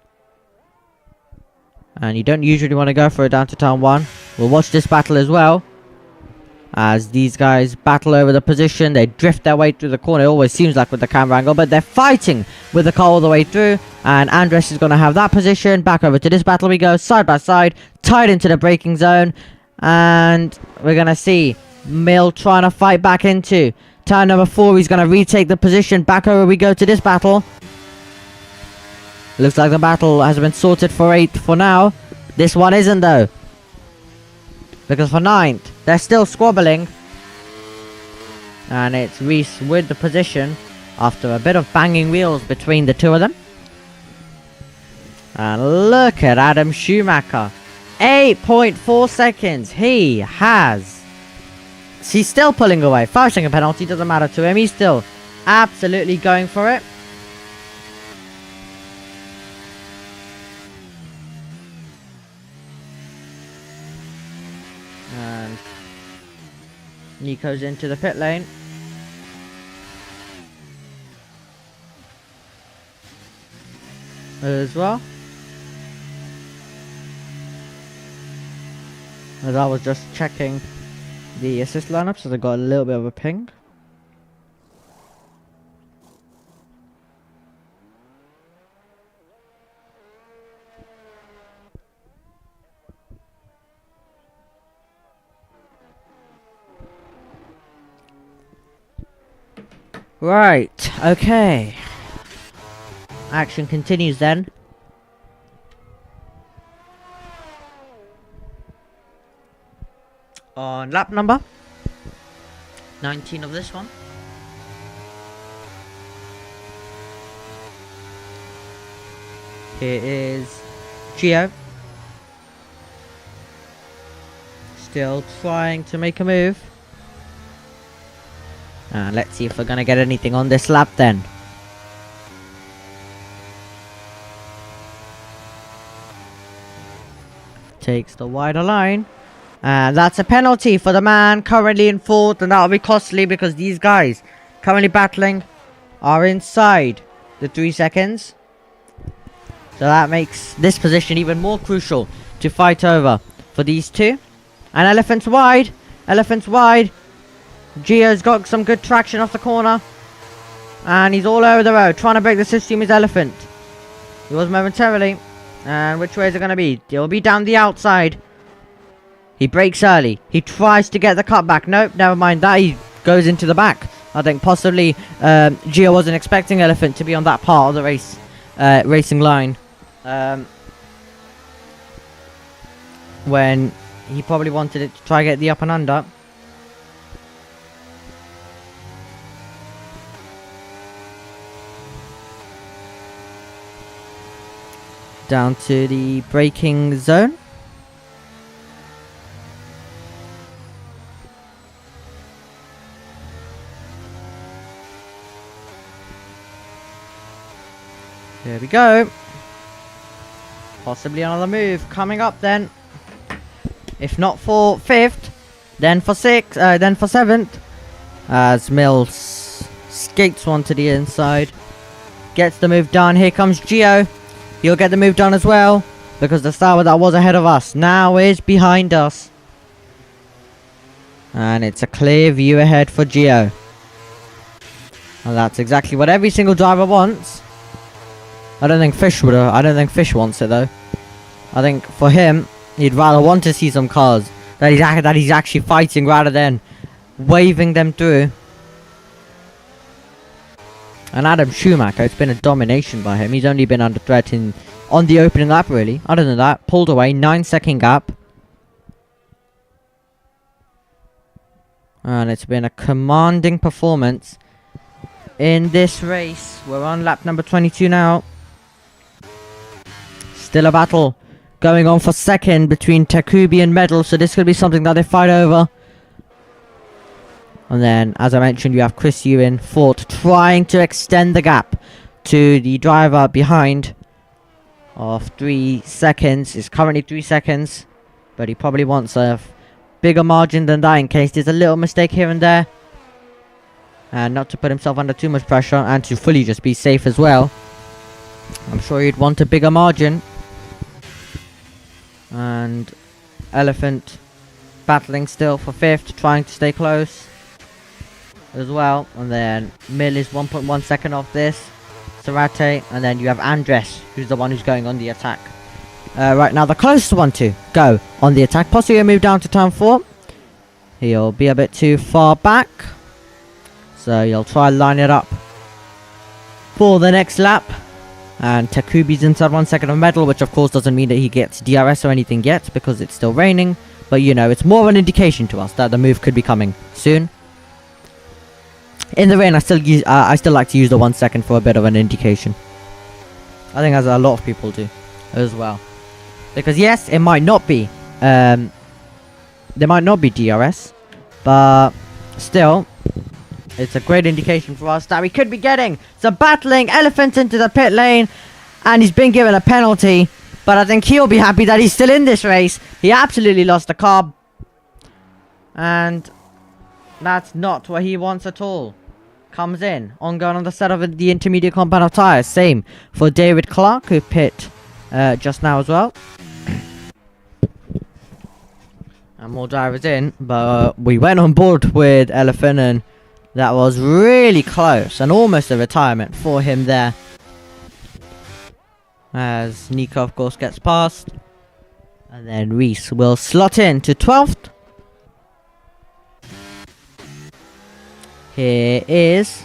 And you don't usually want to go for it down to turn 1. We'll watch this battle as well, as these guys battle over the position. They drift their way through the corner. It always seems like with the camera angle, but they're fighting with the car all the way through. And Andres is going to have that position. Back over to this battle we go, side by side, tied into the braking zone. And we're going to see Mill trying to fight back into turn number 4. He's going to retake the position. Back over we go to this battle. Looks like the battle has been sorted for 8th for now. This one isn't though, because for 9th, they're still squabbling. And it's Reese with the position after a bit of banging wheels between the two of them. And look at Adam Schumacher. 8.4 seconds he has. He's still pulling away. 5-second penalty, doesn't matter to him. He's still absolutely going for it. And Nico's into the pit lane. As well. As I was just checking the assist lineup, so I got a little bit of a ping. Right, okay. Action continues then. On lap number 19 of this one. Here is Gio. Still trying to make a move. Let's see if we're gonna get anything on this lap then. Takes the wider line. And that's a penalty for the man currently in 4th, and that'll be costly because these guys currently battling are inside the 3 seconds. So that makes this position even more crucial to fight over for these two. And Elephant's wide. Elephant's wide. Gio's got some good traction off the corner. And he's all over the road trying to break the system. Is Elephant. He was momentarily. And which way is it going to be? It'll be down the outside. He brakes early. He tries to get the cutback. Nope, never mind that. He goes into the back. I think possibly Gio wasn't expecting Elephant to be on that part of the race, racing line. When he probably wanted it to try get the up and under. Down to the braking zone. There we go. Possibly another move coming up then. If not for 5th, then for 6th, then for 7th. As Mills skates one to the inside. Gets the move done. Here comes Gio. He'll get the move done as well, because the Sauber that was ahead of us now is behind us. And it's a clear view ahead for Gio. And that's exactly what every single driver wants. I don't think Fish wants it though. I think for him, he'd rather want to see some cars that he's actually fighting rather than waving them through. And Adam Schumacher, it's been a domination by him. He's only been under threat in on the opening lap, really. Other than that, pulled away, 9-second gap. And it's been a commanding performance in this race. We're on lap number 22 now. Still a battle going on for second between Takubi and Medal, so this could be something that they fight over. And then, as I mentioned, you have Chris Yu in fourth, trying to extend the gap to the driver behind of 3 seconds. It's currently 3 seconds, but he probably wants a bigger margin than that in case there's a little mistake here and there. And not to put himself under too much pressure and to fully just be safe as well. I'm sure he'd want a bigger margin. And Elephant battling still for fifth, trying to stay close as well. And then Mill is 1.1 second off this. Sarate, and then you have Andres, who's the one who's going on the attack. Right now, the closest one to go on the attack. Possibly a move down to turn 4. He'll be a bit too far back, so you'll try and line it up for the next lap. And Takubi's inside 1 second of Medal, which of course doesn't mean that he gets DRS or anything yet, because it's still raining. But you know, it's more of an indication to us that the move could be coming soon. In the rain, I still like to use the 1 second for a bit of an indication. I think as a lot of people do as well. Because yes, it might not be there might not be DRS, but still it's a great indication for us that we could be getting some battling elephants into the pit lane. And he's been given a penalty, but I think he'll be happy that he's still in this race. He absolutely lost the car, and that's not what he wants at all. Comes in, ongoing on the set of the intermediate compound of tyres. Same for David Clark, who pit just now as well. And more drivers in, but we went on board with Elephant, and that was really close and almost a retirement for him there. As Nico, of course, gets past. And then Reese will slot in to 12th. Here is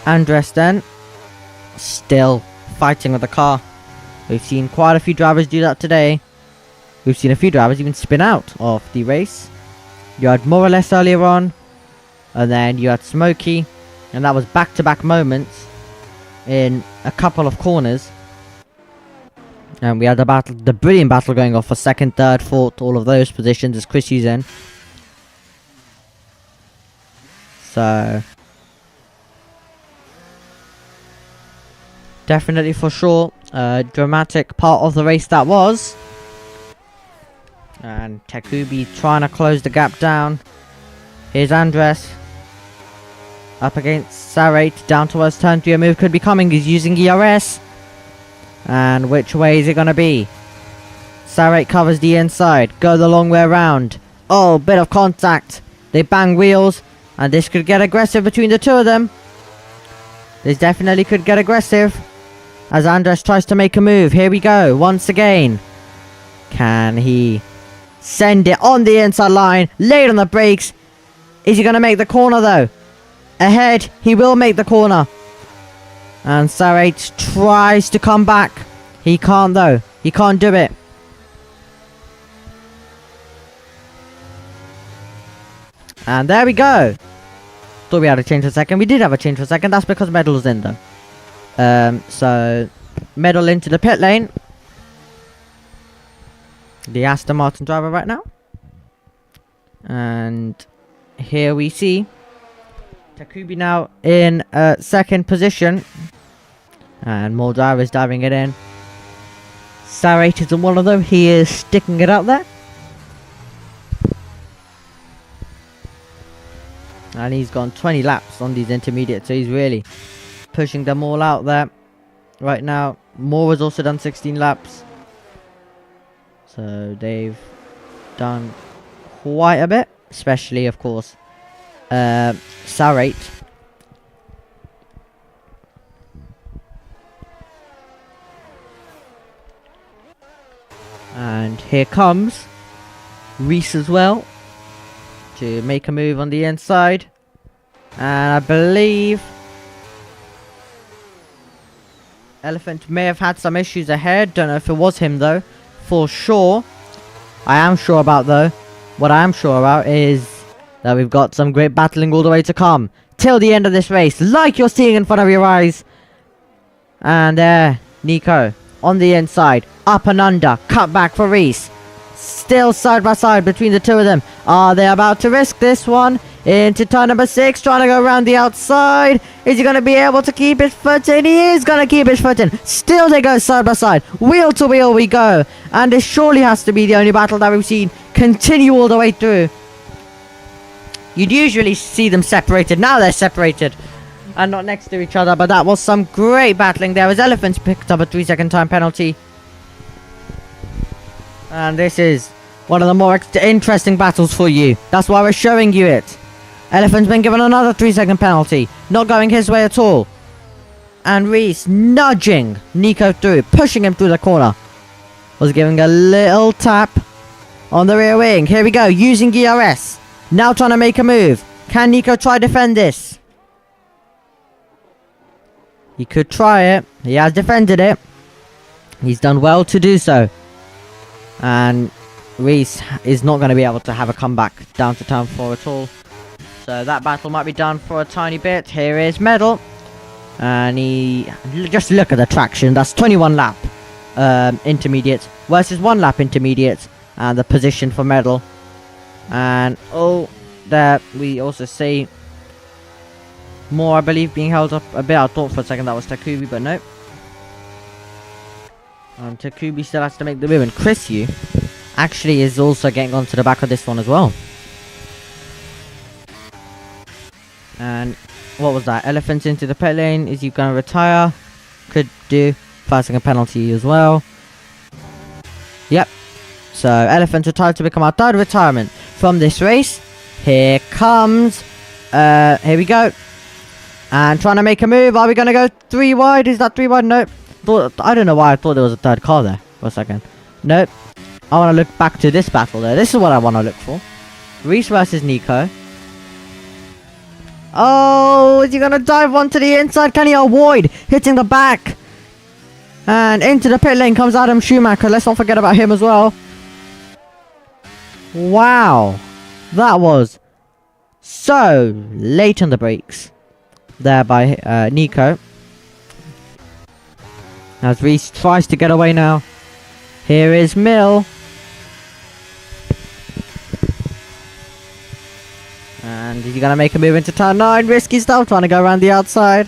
Andres then, still fighting with the car. We've seen quite a few drivers do that today. We've seen a few drivers even spin out of the race. You had more or less earlier on, and then you had Smokey, and that was back-to-back moments in a couple of corners. And we had the brilliant battle going off for second, third, fourth, all of those positions as Chris Hughes in. So definitely for sure a dramatic part of the race that was. And Takubi trying to close the gap down. Here's Andres up against Sarate, down towards turn 3. A move could be coming. He's using ERS. And which way is it going to be? Sarate covers the inside. Go the long way around. Oh, bit of contact. They bang wheels. And this could get aggressive between the two of them. This definitely could get aggressive. As Andres tries to make a move. Here we go. Once again. Can he send it on the inside line? Late on the brakes. Is he going to make the corner though? Ahead. He will make the corner. And Sarate tries to come back. He can't though. He can't do it. And there we go. Thought we had a change for a second. We did have a change for a second. That's because Medal was in though. So Medal into the pit lane. The Aston Martin driver right now. And here we see Takubi now in second position. And more drivers diving it in. Sarate isn't one of them. He is sticking it out there. And he's gone 20 laps on these intermediates. So he's really pushing them all out there right now. Moore has also done 16 laps. So they've done quite a bit. Especially, of course, Sarate. And here comes Reese as well to make a move on the inside. And I believe Elephant may have had some issues ahead. Don't know if it was him though. For sure. I am sure about though. What I am sure about is that we've got some great battling all the way to come. Till the end of this race. Like you're seeing in front of your eyes. And there, Nico. On the inside. Up and under. Cut back for Reese. Still side by side between the two of them. Are they about to risk this one? Into turn number 6, trying to go around the outside. Is he going to be able to keep his footing? He is going to keep his footing. Still they go side by side. Wheel to wheel we go. And this surely has to be the only battle that we've seen continue all the way through. You'd usually see them separated. Now they're separated and not next to each other. But that was some great battling there as Elephants picked up a 3-second time penalty. And this is one of the more interesting battles for you. That's why we're showing you it. Elephant's been given another 3-second penalty. Not going his way at all. And Reese nudging Nico through. Pushing him through the corner. Was giving a little tap on the rear wing. Here we go. Using ERS. Now trying to make a move. Can Nico try defend this? He could try it. He has defended it. He's done well to do so. And Reese is not going to be able to have a comeback down to turn 4 at all. So that battle might be done for a tiny bit. Here is Medal. And he... Just look at the traction. That's 21 lap intermediate versus 1 lap intermediate. And the position for Medal. And oh, there we also see more, I believe, being held up a bit. I thought for a second that was Takubi, but no. Takubi still has to make the move. And Chris Yu actually is also getting onto the back of this one as well. And what was that? Elephants into the pit lane. Is he going to retire? Could do. 5-second penalty as well. Yep. So Elephants retired to become our 3rd retirement from this race. Here comes. Here we go. And trying to make a move. Are we going to go 3 wide? Is that 3 wide? Nope. I don't know why I thought there was a 3rd car there for a second. Nope. I want to look back to this battle there. This is what I want to look for. Reese versus Nico. Oh, is he going to dive onto the inside? Can he avoid hitting the back? And into the pit lane comes Adam Schumacher. Let's not forget about him as well. Wow. That was so late on the brakes there by Nico. As Reese tries to get away now. Here is Mill. And is he going to make a move into turn 9? Risky stuff, trying to go around the outside.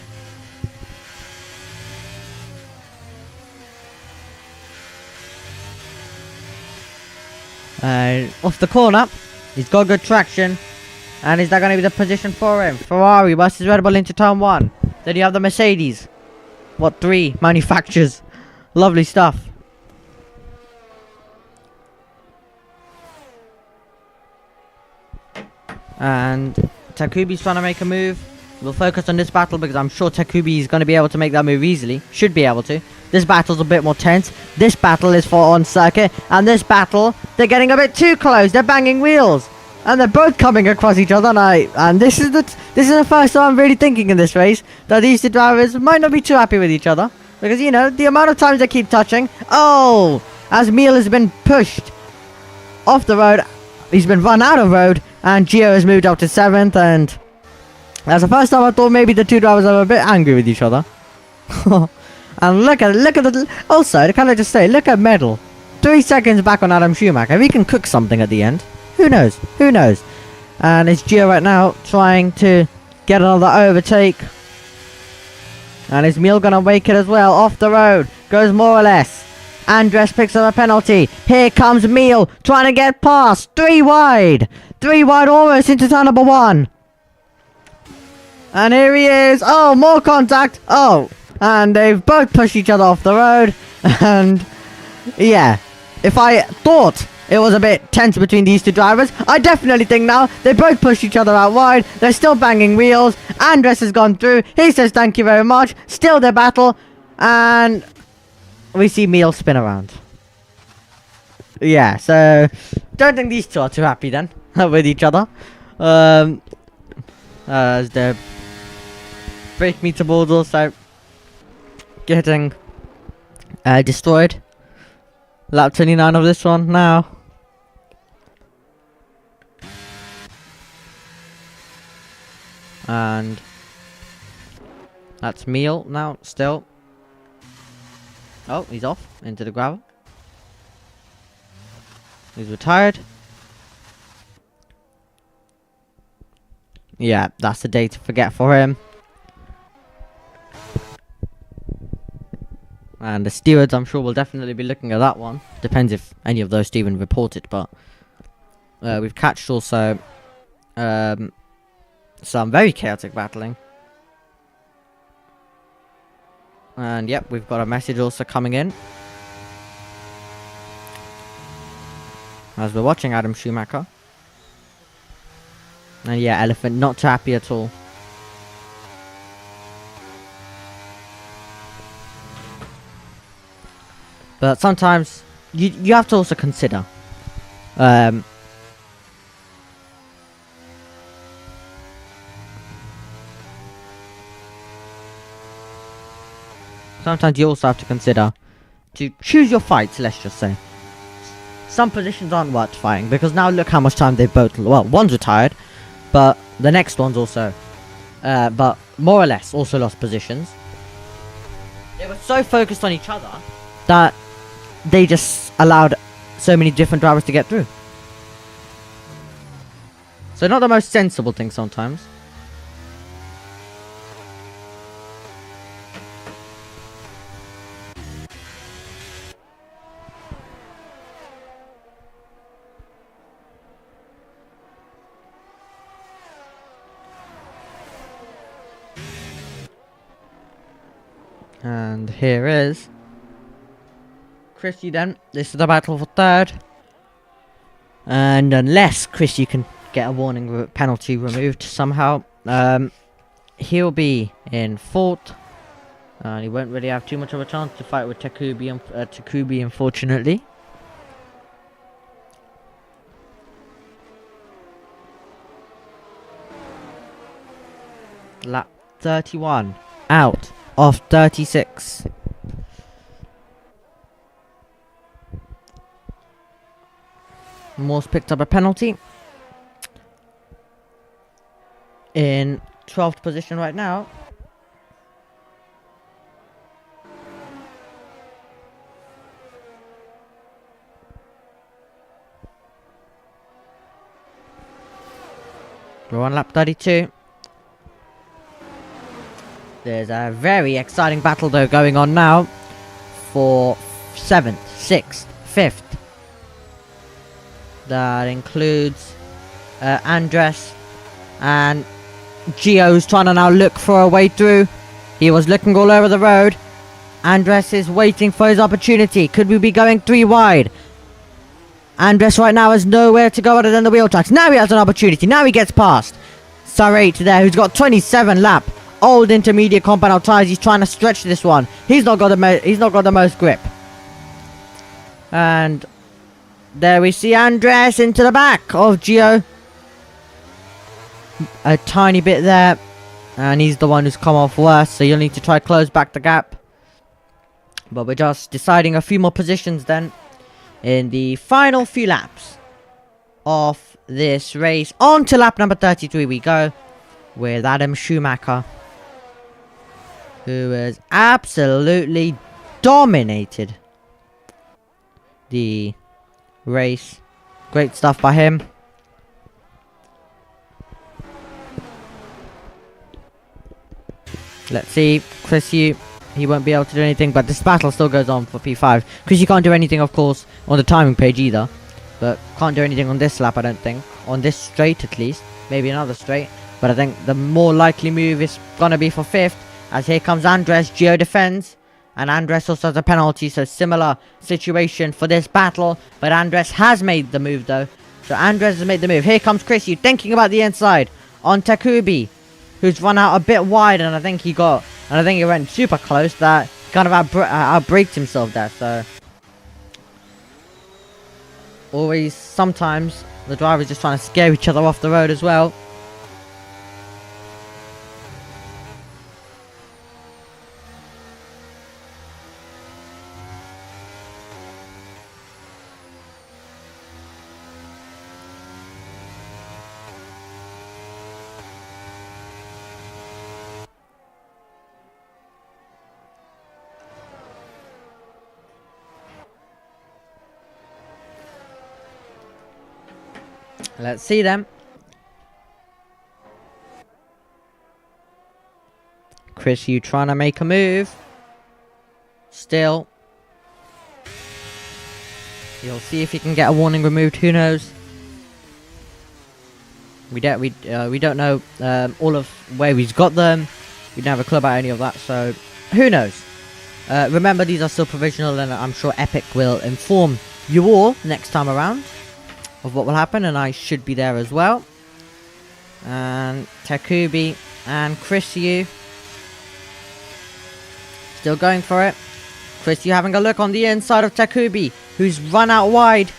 Off the corner. He's got good traction. And is that going to be the position for him? Ferrari versus Red Bull into turn 1. Then you have the Mercedes. What, 3 manufacturers. Lovely stuff. And Takubi's trying to make a move. We'll focus on this battle because I'm sure Takubi is going to be able to make that move easily. Should be able to. This battle's a bit more tense. This battle is for on circuit. And this battle, they're getting a bit too close. They're banging wheels. And they're both coming across each other. And this is the first time I'm really thinking in this race that these 2 drivers might not be too happy with each other. Because, you know, the amount of times they keep touching. Oh! As Miel has been pushed off the road. He's been run out of road. And Gio has moved up to 7th. And that's the first time I thought maybe the 2 drivers are a bit angry with each other. And look at the... Also, can I just say, look at Medal. 3 seconds back on Adam Schumacher. If he can cook something at the end. Who knows? Who knows? And it's Gio right now trying to get another overtake. And is Miel going to make it as well? Off the road. Goes more or less. Andres picks up a penalty. Here comes Miel trying to get past. 3 wide. 3 wide almost into turn number 1. And here he is. Oh, more contact. Oh. And they've both pushed each other off the road. And yeah. If I thought it was a bit tense between these 2 drivers, I definitely think now they both pushed each other out wide. They're still banging wheels. Andres has gone through. He says thank you very much. Still their battle. And we see Miel spin around. Yeah, so don't think these 2 are too happy then with each other. As the brake meter board also getting destroyed. Lap 29 of this one now. And that's Meal now, still. Oh, he's off into the gravel. He's retired. Yeah, that's the day to forget for him. And the stewards, I'm sure, will definitely be looking at that one. Depends if any of those even reported, but we've catched also some very chaotic battling. And yep, we've got a message also coming in. As we're watching Adam Schumacher. And yeah, Elephant not too happy at all. But sometimes you have to also consider sometimes you also have to consider to choose your fights, let's just say. Some positions aren't worth fighting because now look how much time they've both, well, one's retired, but the next one's also but more or less also lost positions. They were so focused on each other that they just allowed so many different drivers to get through. So not the most sensible thing sometimes. And here is Chrissy then. This is the battle for third. And unless Chrissy can get a warning penalty removed somehow, he'll be in fourth. And he won't really have too much of a chance to fight with Takubi, unfortunately. Lap 31. Out of 36. Morse picked up a penalty. In 12th position right now. We're on lap 32. There's a very exciting battle though going on now for 7th, 6th, 5th. That includes Andres and Gio's trying to now look for a way through. He was looking all over the road. Andres is waiting for his opportunity. Could we be going 3 wide? Andres right now has nowhere to go other than the wheel tracks. Now he has an opportunity. Now he gets past Sarate there, who's got 27 lap. Old intermediate compound tires. He's trying to stretch this one. He's not got the most grip. And there we see Andres into the back of Gio. A tiny bit there. And he's the one who's come off worse. So you'll need to try to close back the gap. But we're just deciding a few more positions then. In the final few laps of this race. On to lap number 33 we go. With Adam Schumacher. Who has absolutely dominated the race. Great stuff by him. Let's see. Chris, he won't be able to do anything, but this battle still goes on for P5. Chris, you can't do anything, of course, on the timing page either. But can't do anything on this lap, I don't think. On this straight, at least. Maybe another straight. But I think the more likely move is gonna be for 5th. As here comes Andres. Gio defends. And Andres also has a penalty. So similar situation for this battle. But Andres has made the move though. So Andres has made the move. Here comes Chris. You thinking about the inside. On Takubi. Who's run out a bit wide. And I think he went super close. That kind of outbraked himself there. So always, sometimes the driver's just trying to scare each other off the road as well. Let's see them. Chris, you trying to make a move? Still. You'll see if you can get a warning removed. Who knows? We don't know all of where he's got them. We don't have a clue about any of that, so who knows? Remember, these are still provisional, and I'm sure Epic will inform you all next time around of what will happen, and I should be there as well. And Takubi and Chris, you still going for it. Chris, you having a look on the inside of Takubi, who's run out wide.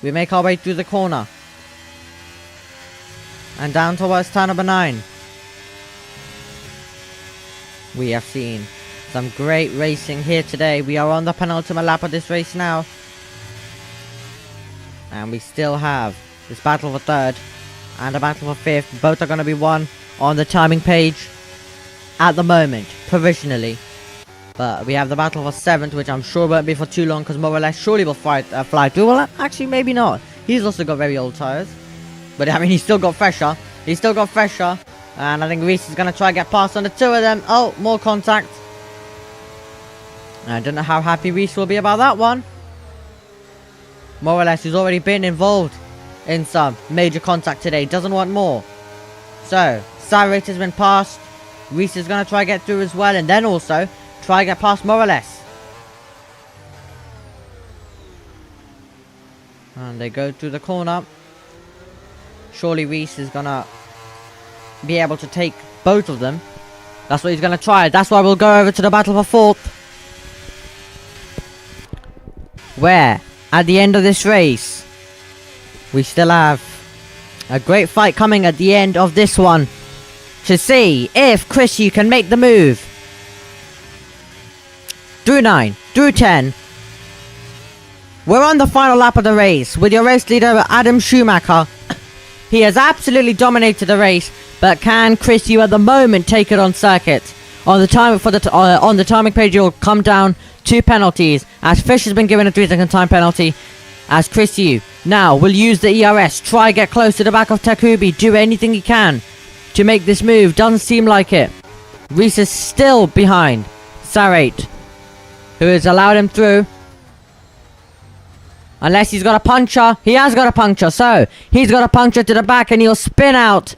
We make our way through the corner and down towards turn number 9. We have seen some great racing here today. We are on the penultimate lap of this race now, and we still have this battle for 3rd and a battle for 5th. Both are going to be won on the timing page at the moment, provisionally. But we have the battle for 7th, which I'm sure won't be for too long, because more or less surely will fly through. Well, actually, maybe not. He's also got very old tyres. But, I mean, he's still got fresher. He's still got fresher. And I think Reese is going to try and get past on the 2 of them. Oh, more contact. I don't know how happy Reese will be about that one. More or less, he's already been involved in some major contact today. Doesn't want more. So, Cyrate has been passed. Reese is going to try and get through as well. And then also try and get past more or less. And they go through the corner. Surely Reese is going to be able to take both of them. That's what he's going to try. That's why we'll go over to the battle for 4th. Where, at the end of this race, we still have a great fight coming at the end of this one. To see if Chris, you can make the move. Through 9, through 10. We're on the final lap of the race with your race leader Adam Schumacher. He has absolutely dominated the race, but can Chris, you at the moment take it on circuit? On the time on the timing page, you'll come down 2 penalties, as Fish has been given a 3-second time penalty. As Chris, you now will use the ERS, try get close to the back of Takubi, do anything he can to make this move. Doesn't seem like it. Reese is still behind Sarate, who has allowed him through. Unless he's got a puncture. He has got a puncture. So, he's got a puncture to the back and he'll spin out.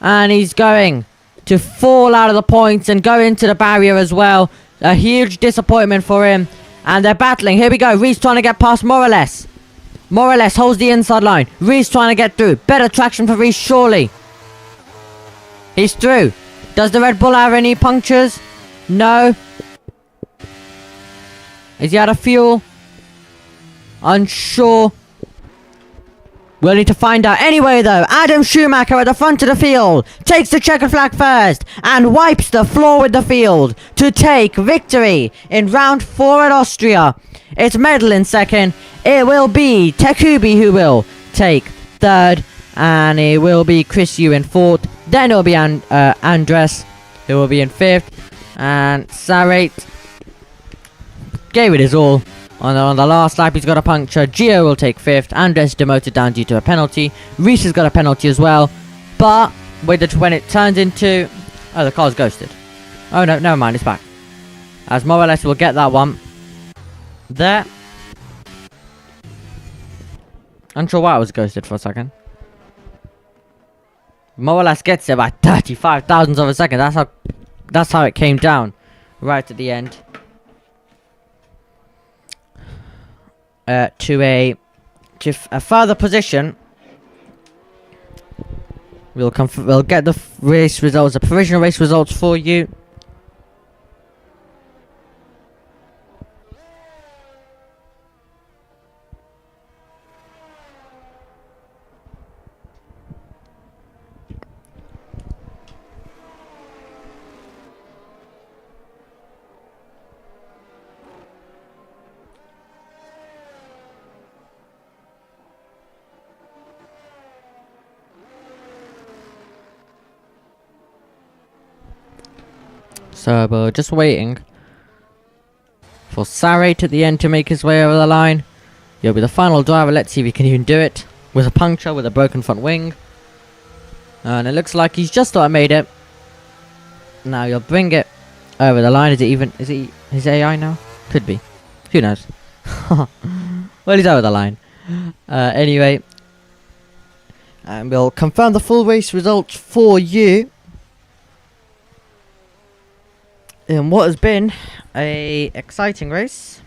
And he's going to fall out of the points and go into the barrier as well. A huge disappointment for him. And they're battling. Here we go. Reese trying to get past more or less. More or less holds the inside line. Reese trying to get through. Better traction for Reese, surely. He's through. Does the Red Bull have any punctures? No. Is he out of fuel? Unsure. We'll need to find out. Anyway, though, Adam Schumacher at the front of the field takes the checkered flag first and wipes the floor with the field to take victory in round 4 at Austria. It's medal in 2nd. It will be Takubi who will take 3rd, and it will be Chris Yu in 4th. Then it will be Andres who will be in 5th, and Sarate gave it his all. On the last lap, he's got a puncture. Gio will take 5th. Andres demoted down due to a penalty. Reese has got a penalty as well. But when it turns into... Oh, the car's ghosted. Oh, no, never mind. It's back. As more or less will get that one. There. Unsure why it was ghosted for a second. More or less gets it by 35 thousandths of a second. That's how it came down. Right at the end. To a further position. We'll get the race results, the provisional race results for you. So we're just waiting for Sarate at the end to make his way over the line. You'll be the final driver. Let's see if he can even do it. With a puncture, with a broken front wing. And it looks like he's just about made it. Now you'll bring it over the line. Is it his AI now? Could be. Who knows? Well, he's over the line. Anyway. And we'll confirm the full race results for you. In what has been a exciting race.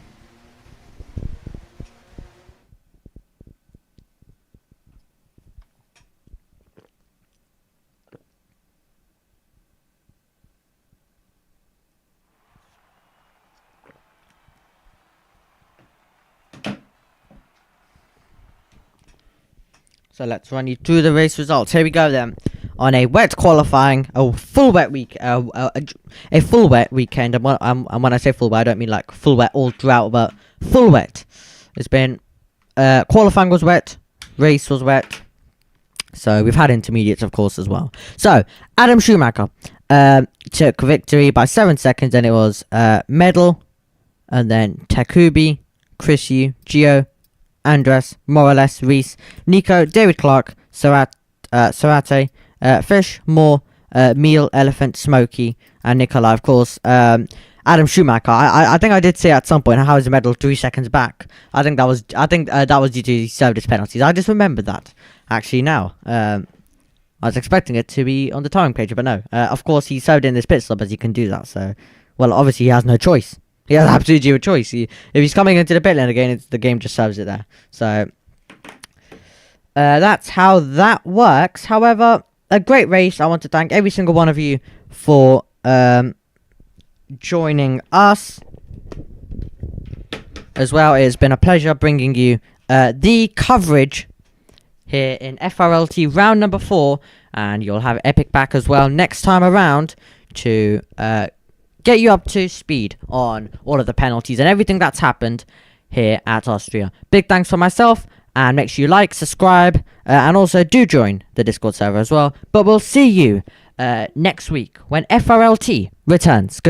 So let's run you through the race results. Here we go then. On a wet qualifying, a full wet week, a full wet weekend. And when I say full wet, I don't mean like full wet all throughout, but full wet. It's been qualifying was wet, race was wet. So we've had intermediates, of course, as well. So Adam Schumacher took victory by 7 seconds, and it was Medal, and then Takubi, Chris Yu, Gio, Andres, Morales, Reese, Nico, David Clark, Sarate, Fish, Moore, Meal, Elephant, Smokey, and Nikolai, of course. Adam Schumacher. I think I did say at some point how is the medal 3 seconds back. I think that was due to he served his penalties. I just remembered that actually now. I was expecting it to be on the timing page, but no. Of course, he served in this pit stop as he can do that. So, well, obviously he has no choice. He has absolutely no choice. If he's coming into the pit lane again, the game just serves it there. So, that's how that works. However, a great race. I want to thank every single one of you for joining us as well. It's been a pleasure bringing you the coverage here in FRLT round number 4, and you'll have Epic back as well next time around to get you up to speed on all of the penalties and everything that's happened here at Austria. Big thanks for myself, and make sure you like, subscribe, and also do join the Discord server as well. But we'll see you next week when FRLT returns. Good